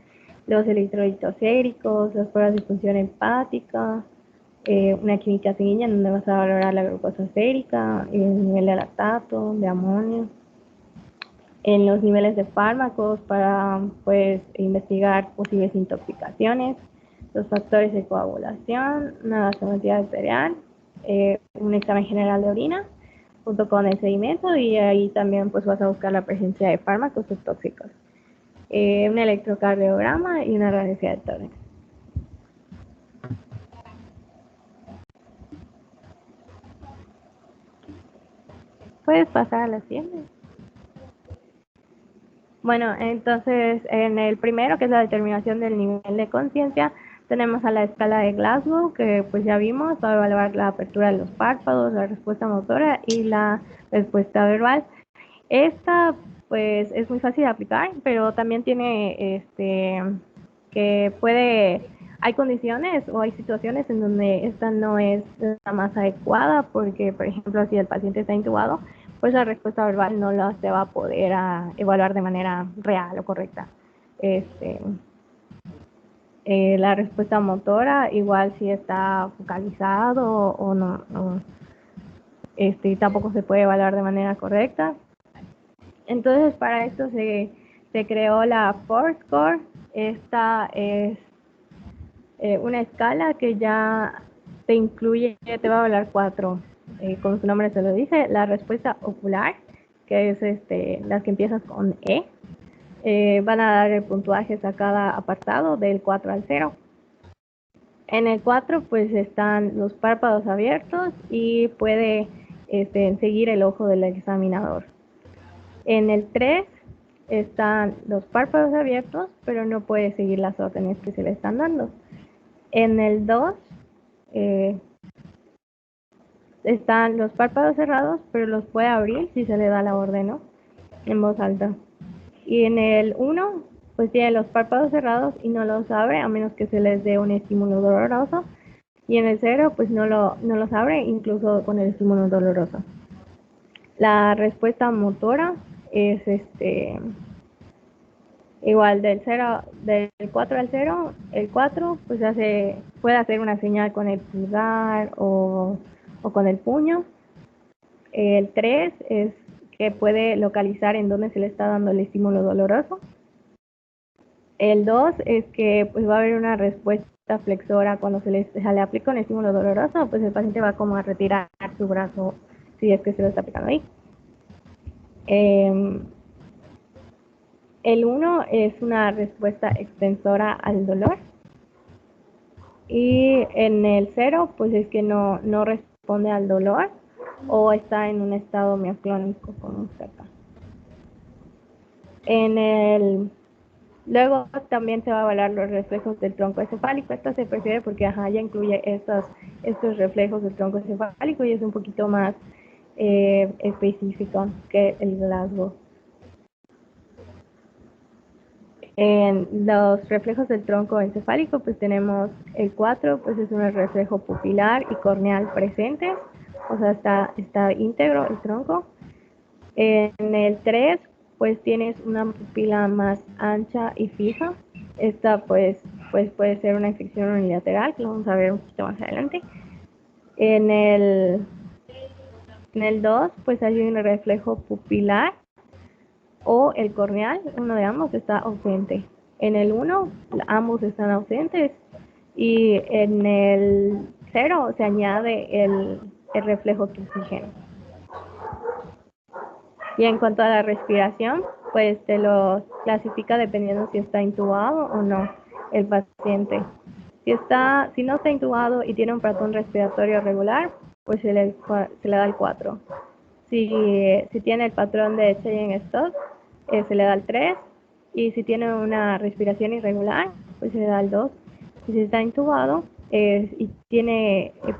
los electrolitos séricos, las pruebas de función hepática, una química sanguínea donde vas a valorar la glucosa sérica, el nivel de lactato, de amonio, en los niveles de fármacos para pues investigar posibles intoxicaciones, los factores de coagulación, una gasometría arterial, un examen general de orina junto con el sedimento, y ahí también pues vas a buscar la presencia de fármacos tóxicos, un electrocardiograma y una radiografía de tórax. Puedes pasar a la siguiente. Bueno, entonces en el primero, que es la determinación del nivel de conciencia, tenemos a la escala de Glasgow, que pues ya vimos, va a evaluar la apertura de los párpados, la respuesta motora y la respuesta verbal. Esta pues es muy fácil de aplicar, pero también tiene que puede hay condiciones o hay situaciones en donde esta no es la más adecuada porque, por ejemplo, si el paciente está intubado, pues la respuesta verbal no la se va a poder evaluar de manera real o correcta. La respuesta motora, igual si está focalizado o no, tampoco se puede evaluar de manera correcta. Entonces, para esto se creó la FORSCORE. Esta es una escala que ya te incluye, te va a evaluar 4, como su nombre se lo dice, la respuesta ocular, que es las que empiezan con E. Van a dar el puntuaje a cada apartado del 4 al 0. En el 4 pues están los párpados abiertos y puede seguir el ojo del examinador. En el 3 están los párpados abiertos, pero no puede seguir las órdenes que se le están dando. En el 2 están los párpados cerrados, pero los puede abrir si se le da la orden, ¿no? En voz alta. Y en el 1, pues tiene los párpados cerrados y no los abre a menos que se les dé un estímulo doloroso. Y en el 0, pues no los abre incluso con el estímulo doloroso. La respuesta motora es igual del 4 al 0. El 4 pues puede hacer una señal con el pulgar o con el puño. El 3 es que puede localizar en dónde se le está dando el estímulo doloroso. El 2 es que pues va a haber una respuesta flexora cuando se le aplica un estímulo doloroso, pues el paciente va como a retirar su brazo si es que se lo está aplicando ahí. El 1 es una respuesta extensora al dolor. Y en el 0 pues es que no responde al dolor o está en un estado mioclónico como acá. Luego también se va a evaluar los reflejos del tronco encefálico. Esto se prefiere porque ya incluye estos reflejos del tronco encefálico y es un poquito más específico que el Glasgow. En los reflejos del tronco encefálico pues tenemos el 4, pues es un reflejo pupilar y corneal presentes, o sea está íntegro el tronco. En el 3 pues tienes una pupila más ancha y fija. Esta pues puede ser una infección unilateral, que lo vamos a ver un poquito más adelante. En el 2 pues hay un reflejo pupilar o el corneal, uno de ambos está ausente. En el 1 ambos están ausentes y en el 0 se añade el reflejo trigénero. Y en cuanto a la respiración, pues te lo clasifica dependiendo si está intubado o no el paciente. Si no está intubado y tiene un patrón respiratorio regular, pues se le da el 4. Si tiene el patrón de Cheyenne-Stokes, se le da el 3. Y si tiene una respiración irregular, pues se le da el 2. Y si está intubado y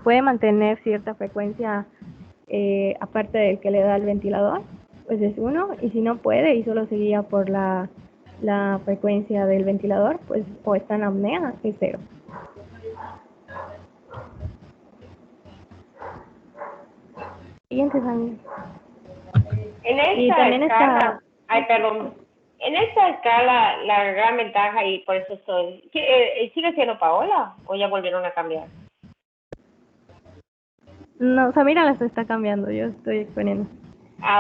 puede mantener cierta frecuencia aparte del que le da el ventilador, pues es 1, y si no puede y solo se guía por la frecuencia del ventilador, pues o está en apnea, es 0. Siguiente años. En esta escala, en esta escala la gran ventaja, y por eso ¿sigue siendo Paola o ya volvieron a cambiar? No, Samira las está cambiando, yo estoy exponiendo.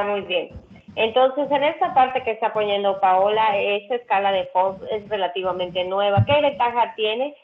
Muy bien. Entonces, en esta parte que está poniendo Paola, esta escala de FOSS es relativamente nueva. ¿Qué ventaja tiene?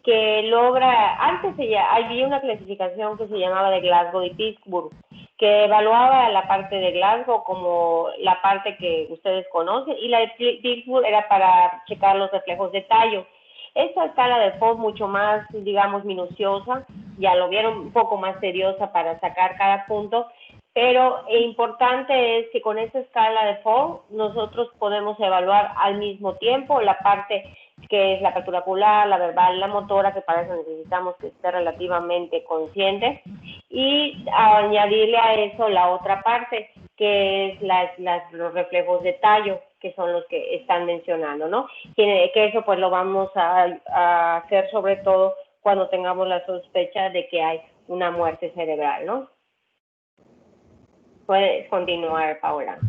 Que logra, antes había una clasificación que se llamaba de Glasgow y Pittsburgh, que evaluaba la parte de Glasgow como la parte que ustedes conocen, y la de Pittsburgh era para checar los reflejos de tallo. Esta escala de FOSS mucho más, digamos, minuciosa, ya lo vieron un poco más seriosa para sacar cada punto, pero importante es que con esta escala de FOSS nosotros podemos evaluar al mismo tiempo la parte que es la apertura ocular, la verbal, la motora, que para eso necesitamos que esté relativamente consciente, y añadirle a eso la otra parte, que es los reflejos de tallo, que son los que están mencionando, ¿no? Que eso pues lo vamos a hacer sobre todo cuando tengamos la sospecha de que hay una muerte cerebral, ¿no? Puedes continuar, Paola.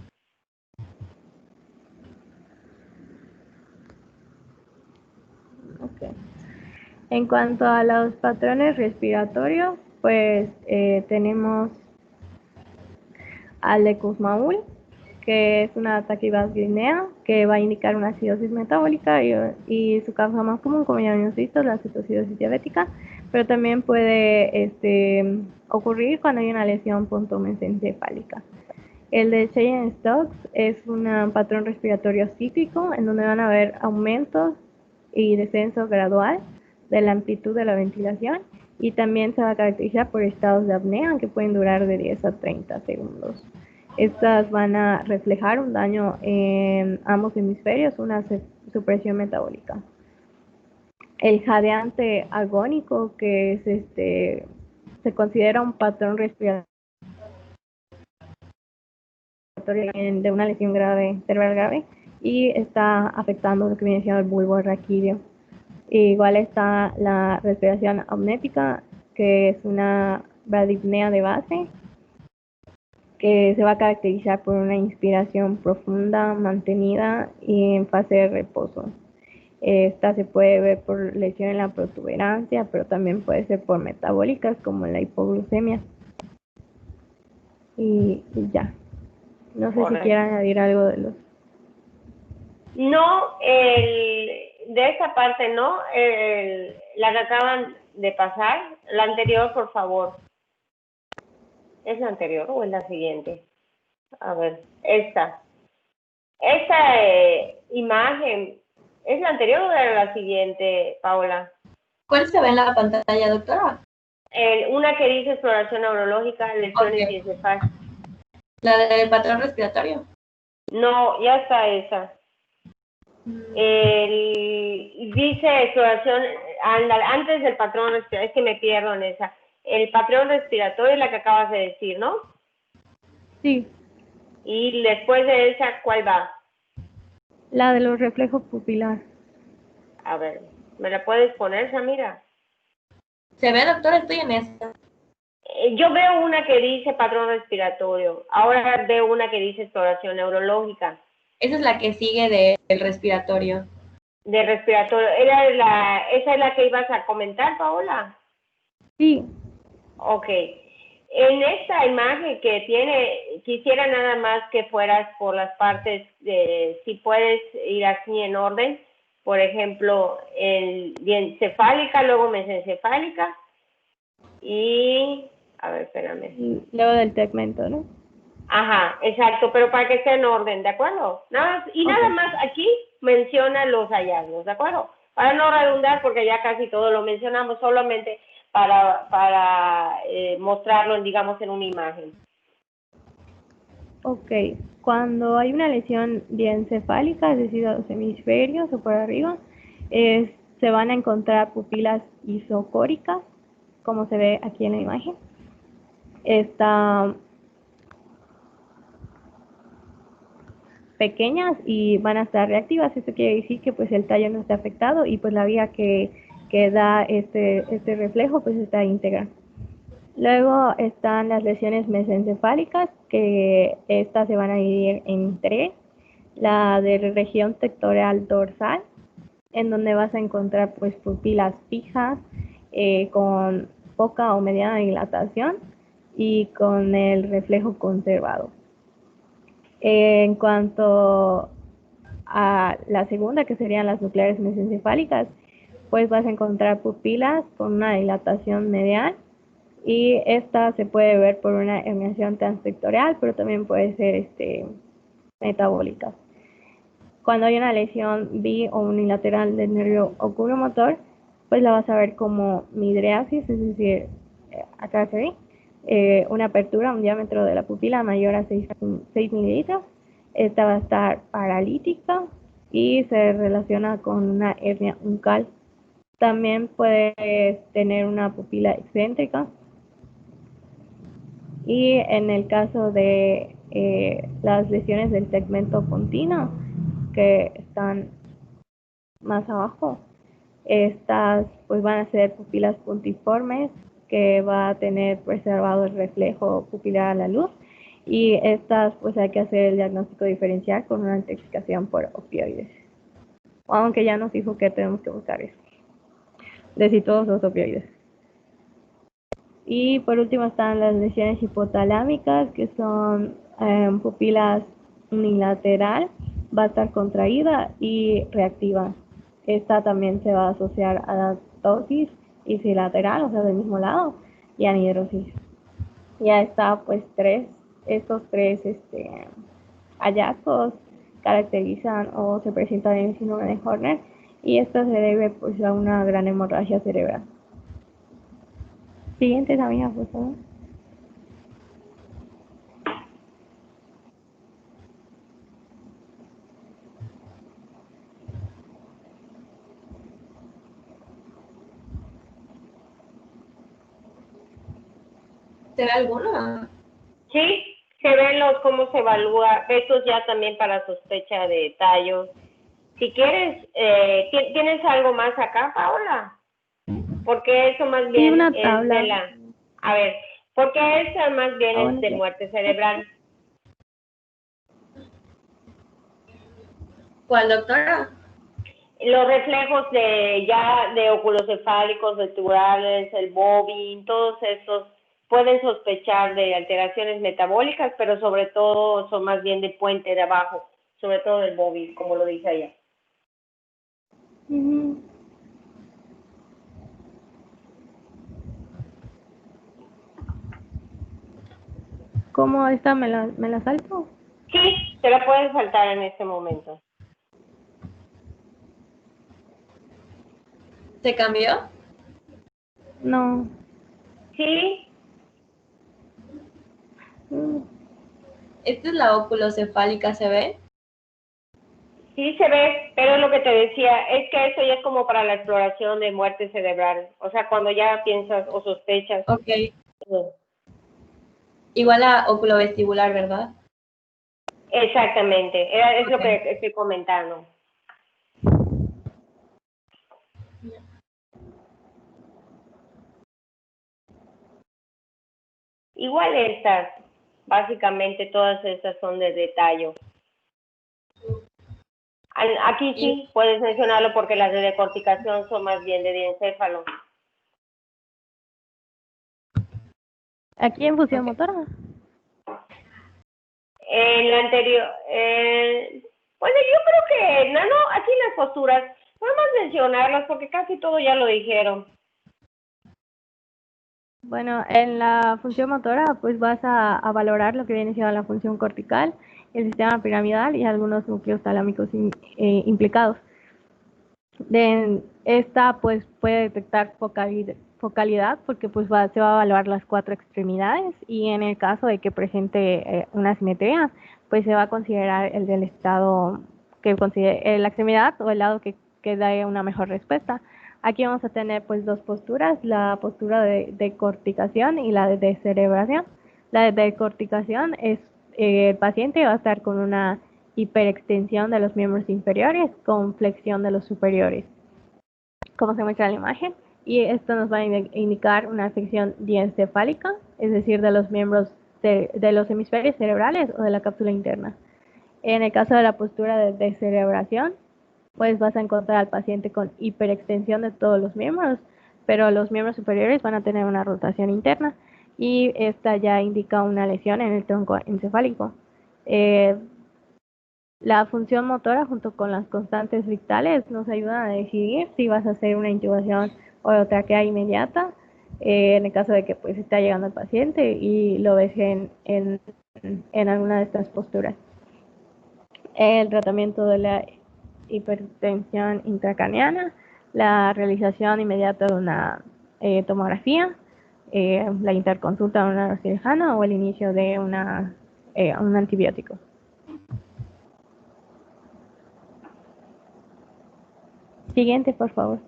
Okay. En cuanto a los patrones respiratorios, pues tenemos al de Kussmaul, que es una taquivardia que va a indicar una acidosis metabólica y su causa más común, como ya hemos visto, la cetoacidosis diabética, pero también puede ocurrir cuando hay una lesión pontomesencefálica. El de Cheyenne-Stokes es un patrón respiratorio cíclico en donde van a haber aumentos y descenso gradual de la amplitud de la ventilación y también se va a caracterizar por estados de apnea que pueden durar de 10 a 30 segundos. Estas van a reflejar un daño en ambos hemisferios, una supresión metabólica. El jadeante agónico, que es se considera un patrón respiratorio de una lesión cerebral grave y está afectando lo que viene siendo el bulbo raquídeo. Igual está la respiración apnética, que es una bradipnea de base, que se va a caracterizar por una inspiración profunda, mantenida y en fase de reposo. Esta se puede ver por lesión en la protuberancia, pero también puede ser por metabólicas como la hipoglucemia. Y ya. No sé si quieran añadir algo de los... No, de esa parte no, la que acaban de pasar, la anterior, por favor. ¿Es la anterior o es la siguiente? A ver, esta. Esta imagen, ¿es la anterior o era la siguiente, Paola? ¿Cuál se ve en la pantalla, doctora? Una que dice exploración neurológica, lesiones y encefalitis. ¿La del patrón respiratorio? No, ya está esa. Dice exploración, antes del patrón respiratorio, es que me pierdo en esa. El patrón respiratorio es la que acabas de decir, ¿no? Sí. Y después de esa, ¿cuál va? La de los reflejos pupilares. A ver, ¿me la puedes poner, Samira? ¿Se ve, doctora? Estoy en esta. Yo veo una que dice patrón respiratorio. Ahora veo una que dice exploración neurológica. Esa es la que sigue del respiratorio. De respiratorio. ¿Esa es la que ibas a comentar, Paola? Sí. Ok. En esta imagen que tiene, quisiera nada más que fueras por las partes, si puedes ir así en orden. Por ejemplo, diencefálica, luego mesencefálica y... A ver, espérame. Luego del tegmento, ¿no? Ajá, exacto, pero para que esté en orden, ¿de acuerdo? Nada más aquí menciona los hallazgos, ¿de acuerdo? Para no redundar, porque ya casi todo lo mencionamos, solamente para mostrarlo, digamos, en una imagen. Ok, cuando hay una lesión diencefálica, es decir, a los hemisferios o por arriba, se van a encontrar pupilas isocóricas, como se ve aquí en la imagen. Están pequeñas y van a estar reactivas. Esto quiere decir que pues el tallo no está afectado y pues la vía que da este reflejo pues está íntegra. Luego están las lesiones mesencefálicas, que estas se van a dividir en tres. La de región tectorial dorsal, en donde vas a encontrar pues pupilas fijas con poca o mediana dilatación y con el reflejo conservado. En cuanto a la segunda, que serían las nucleares mesencefálicas, pues vas a encontrar pupilas con una dilatación medial y esta se puede ver por una herniación transsectorial, pero también puede ser metabólica. Cuando hay una lesión bi o unilateral del nervio oculomotor, pues la vas a ver como midriasis, es decir, acá se ve una apertura, un diámetro de la pupila mayor a 6 mililitros. Esta va a estar paralítica y se relaciona con una hernia uncal. También puede tener una pupila excéntrica. Y en el caso de las lesiones del segmento pontino, que están más abajo. Estas pues van a ser pupilas puntiformes, que va a tener preservado el reflejo pupilar a la luz, y estas pues hay que hacer el diagnóstico diferencial con una intoxicación por opioides. Aunque ya nos dijo que tenemos que buscar eso, de si todos los opioides. Y por último están las lesiones hipotalámicas, que son pupilas unilateral, va a estar contraída y reactiva. Esta también se va a asociar a la ptosis ipsilateral, o sea, del mismo lado, y anhidrosis. Ya está, pues, estos tres hallazgos caracterizan o se presentan en el síndrome de Horner, y esto se debe pues a una gran hemorragia cerebral. Siguiente, Samia, por favor. ¿Se ve alguno? Sí, se ven cómo se evalúa. Estos ya también para sospecha de tallos. Si quieres, ¿tienes algo más acá, Paola? Porque eso más bien una es tabla. de la... A ver, porque eso más bien es de muerte cerebral. ¿Cuál, doctora? Los reflejos de oculocefálicos, ventrales, el bobin, todos estos pueden sospechar de alteraciones metabólicas, pero sobre todo son más bien de puente de abajo, sobre todo del bobin, como lo dice allá. ¿Cómo esta me la salto? Sí, te la puedes saltar en este momento. ¿Se cambió? No. Sí. ¿Esta es la oculocefálica, se ve? Sí se ve, pero lo que te decía es que eso ya es como para la exploración de muerte cerebral. O sea, cuando ya piensas o sospechas. Ok. Igual a oculovestibular, ¿verdad? Exactamente, es lo que estoy comentando. Igual estas, básicamente todas estas son de detalle. Aquí sí puedes mencionarlo porque las de decorticación son más bien de diencéfalo. ¿Aquí en fusión motora? En la anterior, bueno, yo creo que, no, aquí en las posturas, vamos a mencionarlas porque casi todo ya lo dijeron. Bueno, en la función motora, pues vas a valorar lo que viene siendo la función cortical, el sistema piramidal y algunos núcleos talámicos implicados. Esta, pues, puede detectar focalidad porque pues se va a evaluar las 4 extremidades, y en el caso de que presente una asimetría, pues se va a considerar el del estado que considere la extremidad o el lado que dé una mejor respuesta. Aquí vamos a tener pues 2 posturas, la postura de decorticación y la de descerebración. La de decorticación es el paciente va a estar con una hiperextensión de los miembros inferiores con flexión de los superiores, como se muestra en la imagen, y esto nos va a indicar una afección diencefálica, es decir, de los miembros de los hemisferios cerebrales o de la cápsula interna. En el caso de la postura de descerebración, pues vas a encontrar al paciente con hiperextensión de todos los miembros, pero los miembros superiores van a tener una rotación interna, y esta ya indica una lesión en el tronco encefálico. La función motora junto con las constantes rectales nos ayudan a decidir si vas a hacer una intubación orotraqueal inmediata, en el caso de que pues está llegando el paciente y lo ves en alguna de estas posturas. El tratamiento de la hipertensión intracraneana, la realización inmediata de una tomografía, la interconsulta de un neurocirujano o el inicio de un antibiótico. Siguiente, por favor.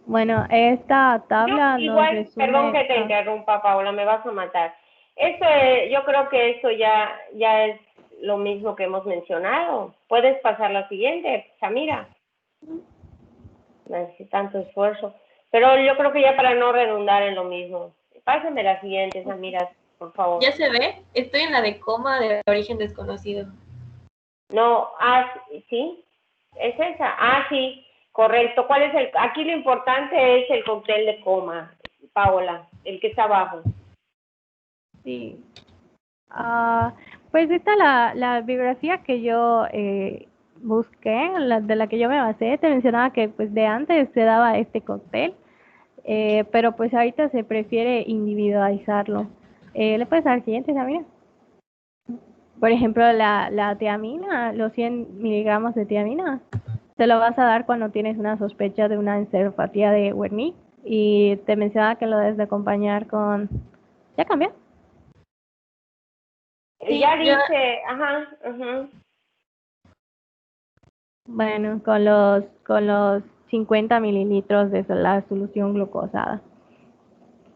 Bueno, esta tabla igual, nos resume... perdón que te interrumpa, Paola, me vas a matar. Yo creo que eso ya es lo mismo que hemos mencionado. Puedes pasar la siguiente, Samira. No necesito tanto esfuerzo. Pero yo creo que ya para no redundar en lo mismo. Pásenme la siguiente, Samira, por favor. ¿Ya se ve? Estoy en la de coma de origen desconocido. No, sí, es esa. Sí, correcto. ¿Cuál es el? Aquí lo importante es el cóctel de coma, Paola, el que está abajo. Sí. Pues esta la bibliografía que yo busqué, de la que yo me basé, te mencionaba que pues de antes se daba este cóctel, pero pues ahorita se prefiere individualizarlo. ¿Le puedes dar el siguiente, Samira? Por ejemplo, la tiamina, los 100 miligramos de tiamina, te lo vas a dar cuando tienes una sospecha de una encefalopatía de Wernicke, y te mencionaba que lo debes de acompañar con... ¿Ya cambió? Sí, ya dice, ajá. Bueno, con los 50 mililitros de la solución glucosada.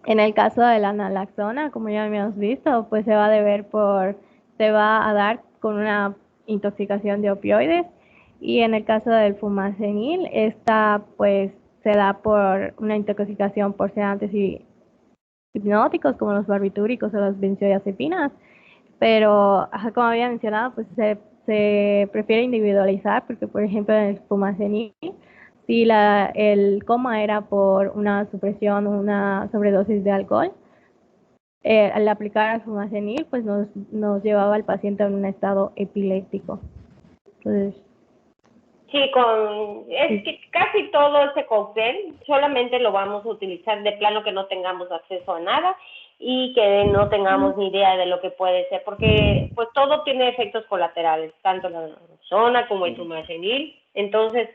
En el caso de la naloxona, como ya habíamos visto, pues se va a dar con una intoxicación de opioides, y en el caso del fumacenil, esta pues se da por una intoxicación por sedantes y hipnóticos como los barbitúricos o las benzodiazepinas, pero como había mencionado, pues se prefiere individualizar porque, por ejemplo, en el fumacenil, si el coma era por una supresión o una sobredosis de alcohol, al aplicar el fumacenil, pues nos llevaba al paciente en un estado epiléptico. Entonces, sí, es que casi todo ese cóctel solamente lo vamos a utilizar de plano que no tengamos acceso a nada y que no tengamos ni idea de lo que puede ser, porque pues todo tiene efectos colaterales, tanto la naloxona como el fumacenil, entonces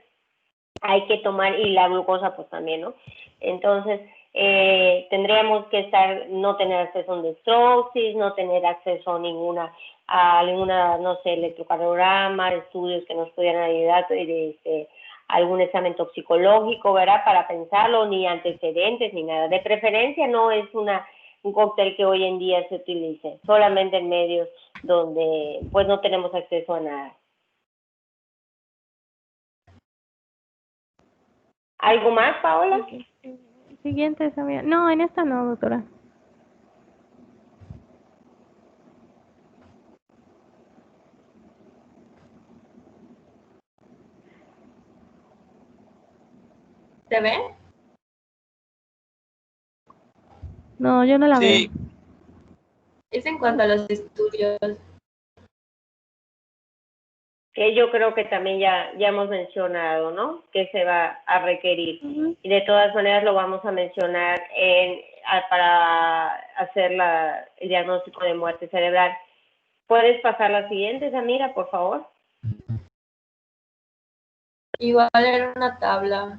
hay que tomar, y la glucosa pues también, ¿no? Entonces tendríamos que no tener acceso a un dextrosis, no tener acceso a ninguna, no sé, electrocardiograma, estudios que nos pudieran ayudar, algún examen toxicológico, ¿verdad? Para pensarlo, ni antecedentes, ni nada. De preferencia no es un cóctel que hoy en día se utilice, solamente en medios donde pues no tenemos acceso a nada. ¿Algo más, Paola? Okay. Siguiente, Samira. No, en esta no, doctora. ¿Se ve? No, yo no la veo. Es en cuanto a los estudios. Que yo creo que también ya hemos mencionado, ¿no? Que se va a requerir. Y de todas maneras lo vamos a mencionar para hacer el diagnóstico de muerte cerebral. ¿Puedes pasar la siguiente, Samira, por favor? Igual era una tabla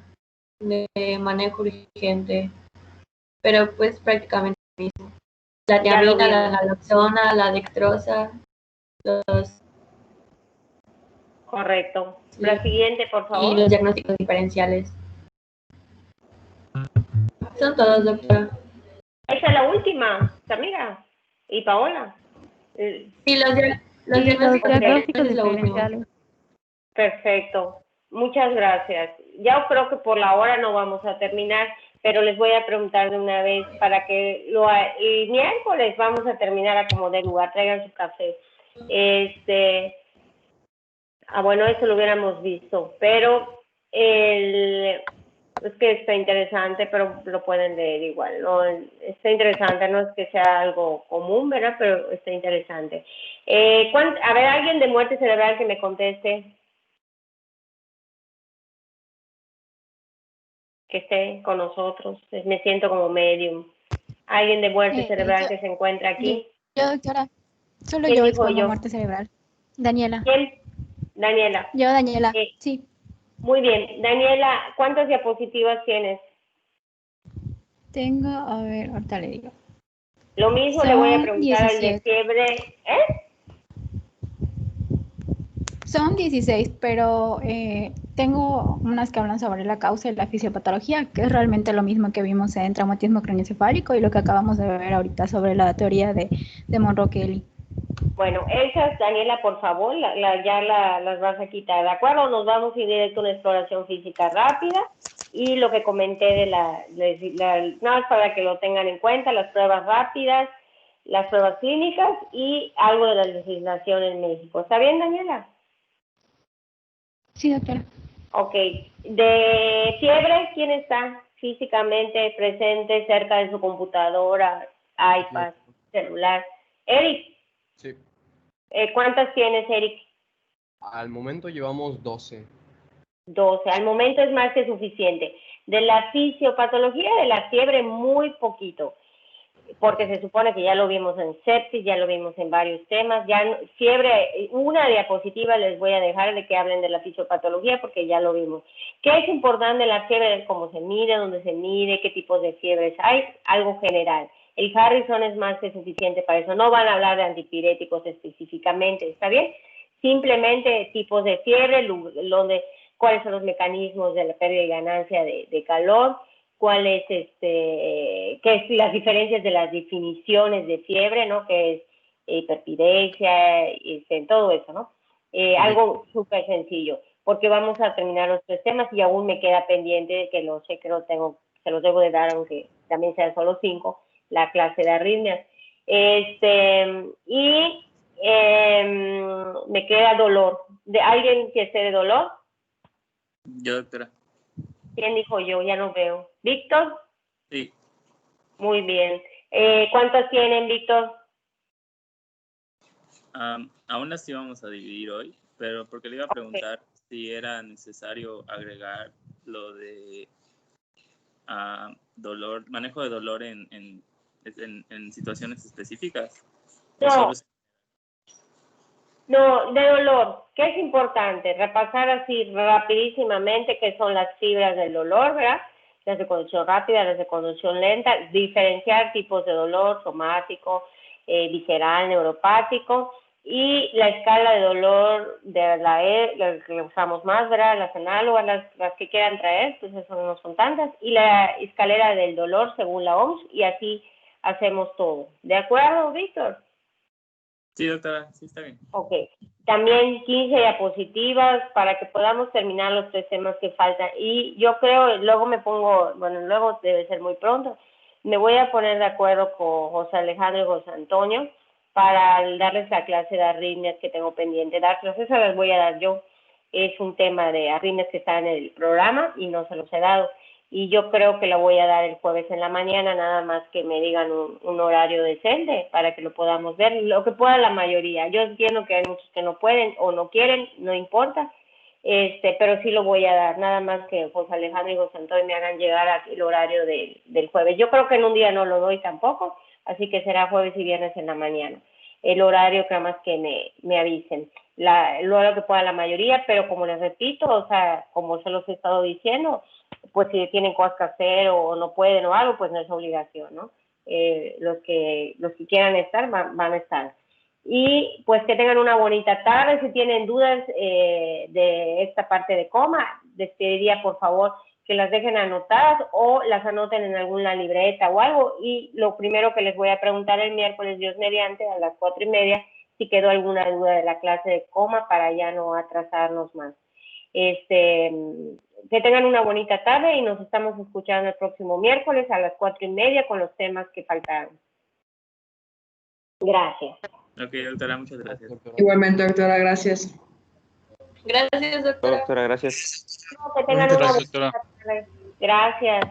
de manejo urgente, pero pues prácticamente lo mismo. La tiamina, la naloxona, la dextrosa, los... Correcto. Sí. La siguiente, por favor. Y los diagnósticos diferenciales. Son todos, doctora. Esa es la última, Samira y Paola. Sí, los diagnósticos diferenciales. Perfecto. Muchas gracias. Ya creo que por la hora no vamos a terminar, pero les voy a preguntar de una vez para que el miércoles vamos a terminar a como de lugar. Traigan su café. Bueno, eso lo hubiéramos visto, pero es que está interesante, pero lo pueden leer igual, ¿no? Está interesante, no es que sea algo común, ¿verdad? Pero está interesante. A ver, alguien de muerte cerebral que me conteste. Que esté con nosotros. Me siento como medium. Alguien de muerte cerebral que se encuentra aquí. Yo, doctora. Solo yo expongo muerte cerebral. Daniela. ¿Quién? Daniela. Yo, Daniela. Sí. Muy bien. Daniela, ¿cuántas diapositivas tienes? Tengo, a ver, ahorita le digo. Lo mismo le voy a preguntar al de fiebre. Son 16, pero tengo unas que hablan sobre la causa y la fisiopatología, que es realmente lo mismo que vimos en traumatismo craneoencefálico y lo que acabamos de ver ahorita sobre la teoría de Monroe Kelly. Bueno, esas, Daniela, por favor, las vas a quitar, ¿de acuerdo? Nos vamos a ir directo a una exploración física rápida y lo que comenté de nada más para que lo tengan en cuenta, las pruebas rápidas, las pruebas clínicas y algo de la legislación en México. ¿Está bien, Daniela? Sí, doctora. Ok. De fiebre, ¿quién está físicamente presente cerca de su computadora, iPad, celular? Eric. Sí. ¿Cuántas tienes, Eric? Al momento llevamos 12. 12. Al momento es más que suficiente. De la fisiopatología de la fiebre, muy poquito, porque se supone que ya lo vimos en sepsis, ya lo vimos en varios temas. Ya fiebre, una diapositiva les voy a dejar de que hablen de la fisiopatología, porque ya lo vimos. ¿Qué es importante en la fiebre? Cómo se mide, dónde se mide, qué tipos de fiebres hay, algo general. El Harrison es más que suficiente para eso. No van a hablar de antipiréticos específicamente, ¿está bien? Simplemente tipos de fiebre, cuáles son los mecanismos de la pérdida y ganancia de calor, cuáles, qué es las diferencias de las definiciones de fiebre, ¿no? Que es hiperpirexia, todo eso, ¿no? Algo súper sencillo, porque vamos a terminar los 3 temas y aún me queda pendiente, que lo sé que se los debo de dar, aunque también sean solo 5, la clase de arritmias. Me queda dolor. ¿De alguien que esté de dolor? Yo, doctora. ¿Quién dijo yo? Ya no veo. ¿Víctor? Sí. Muy bien. ¿Cuántas tienen, Víctor? Aún las íbamos a dividir hoy, pero porque le iba a preguntar si era necesario agregar lo de dolor, manejo de dolor en situaciones específicas. No, de dolor. ¿Qué es importante? Repasar así rapidísimamente qué son las fibras del dolor, ¿verdad? Las de conducción rápida, las de conducción lenta, diferenciar tipos de dolor, somático, visceral, neuropático, y la escala de dolor de las que usamos más, ¿verdad? Las análogas, las que quieran traer, pues eso no son tantas, y la escalera del dolor según la OMS, y así hacemos todo. ¿De acuerdo, Víctor? Sí, doctora, sí está bien. Ok. También 15 diapositivas para que podamos terminar los 3 temas que faltan. Y yo creo, luego luego debe ser muy pronto, me voy a poner de acuerdo con José Alejandro y José Antonio para darles la clase de arritmias que tengo pendiente darles. Esas las voy a dar yo. Es un tema de arritmias que está en el programa y no se los he dado. Y yo creo que la voy a dar el jueves en la mañana, nada más que me digan un horario decente para que lo podamos ver, lo que pueda la mayoría. Yo entiendo que hay muchos que no pueden o no quieren, no importa, pero sí lo voy a dar, nada más que José Alejandro y José Antonio me hagan llegar el horario del jueves. Yo creo que en un día no lo doy tampoco, así que será jueves y viernes en la mañana. El horario que más que me avisen. Lo que pueda la mayoría, pero como les repito, o sea, como se los he estado diciendo, pues si tienen cosas que hacer o no pueden o algo, pues no es obligación, ¿no? Los que quieran estar van a estar. Y pues que tengan una bonita tarde. Si tienen dudas de esta parte de coma, les pediría por favor que las dejen anotadas o las anoten en alguna libreta o algo. Y lo primero que les voy a preguntar el miércoles, Dios mediante, a las 4:30, si quedó alguna duda de la clase de coma para ya no atrasarnos más. Que tengan una bonita tarde y nos estamos escuchando el próximo miércoles a las 4:30 con los temas que faltaron. Gracias. Ok, doctora, muchas gracias. Igualmente, doctora, gracias. Gracias, doctora. Doctora, gracias. Que tengan una bonita tarde. Gracias.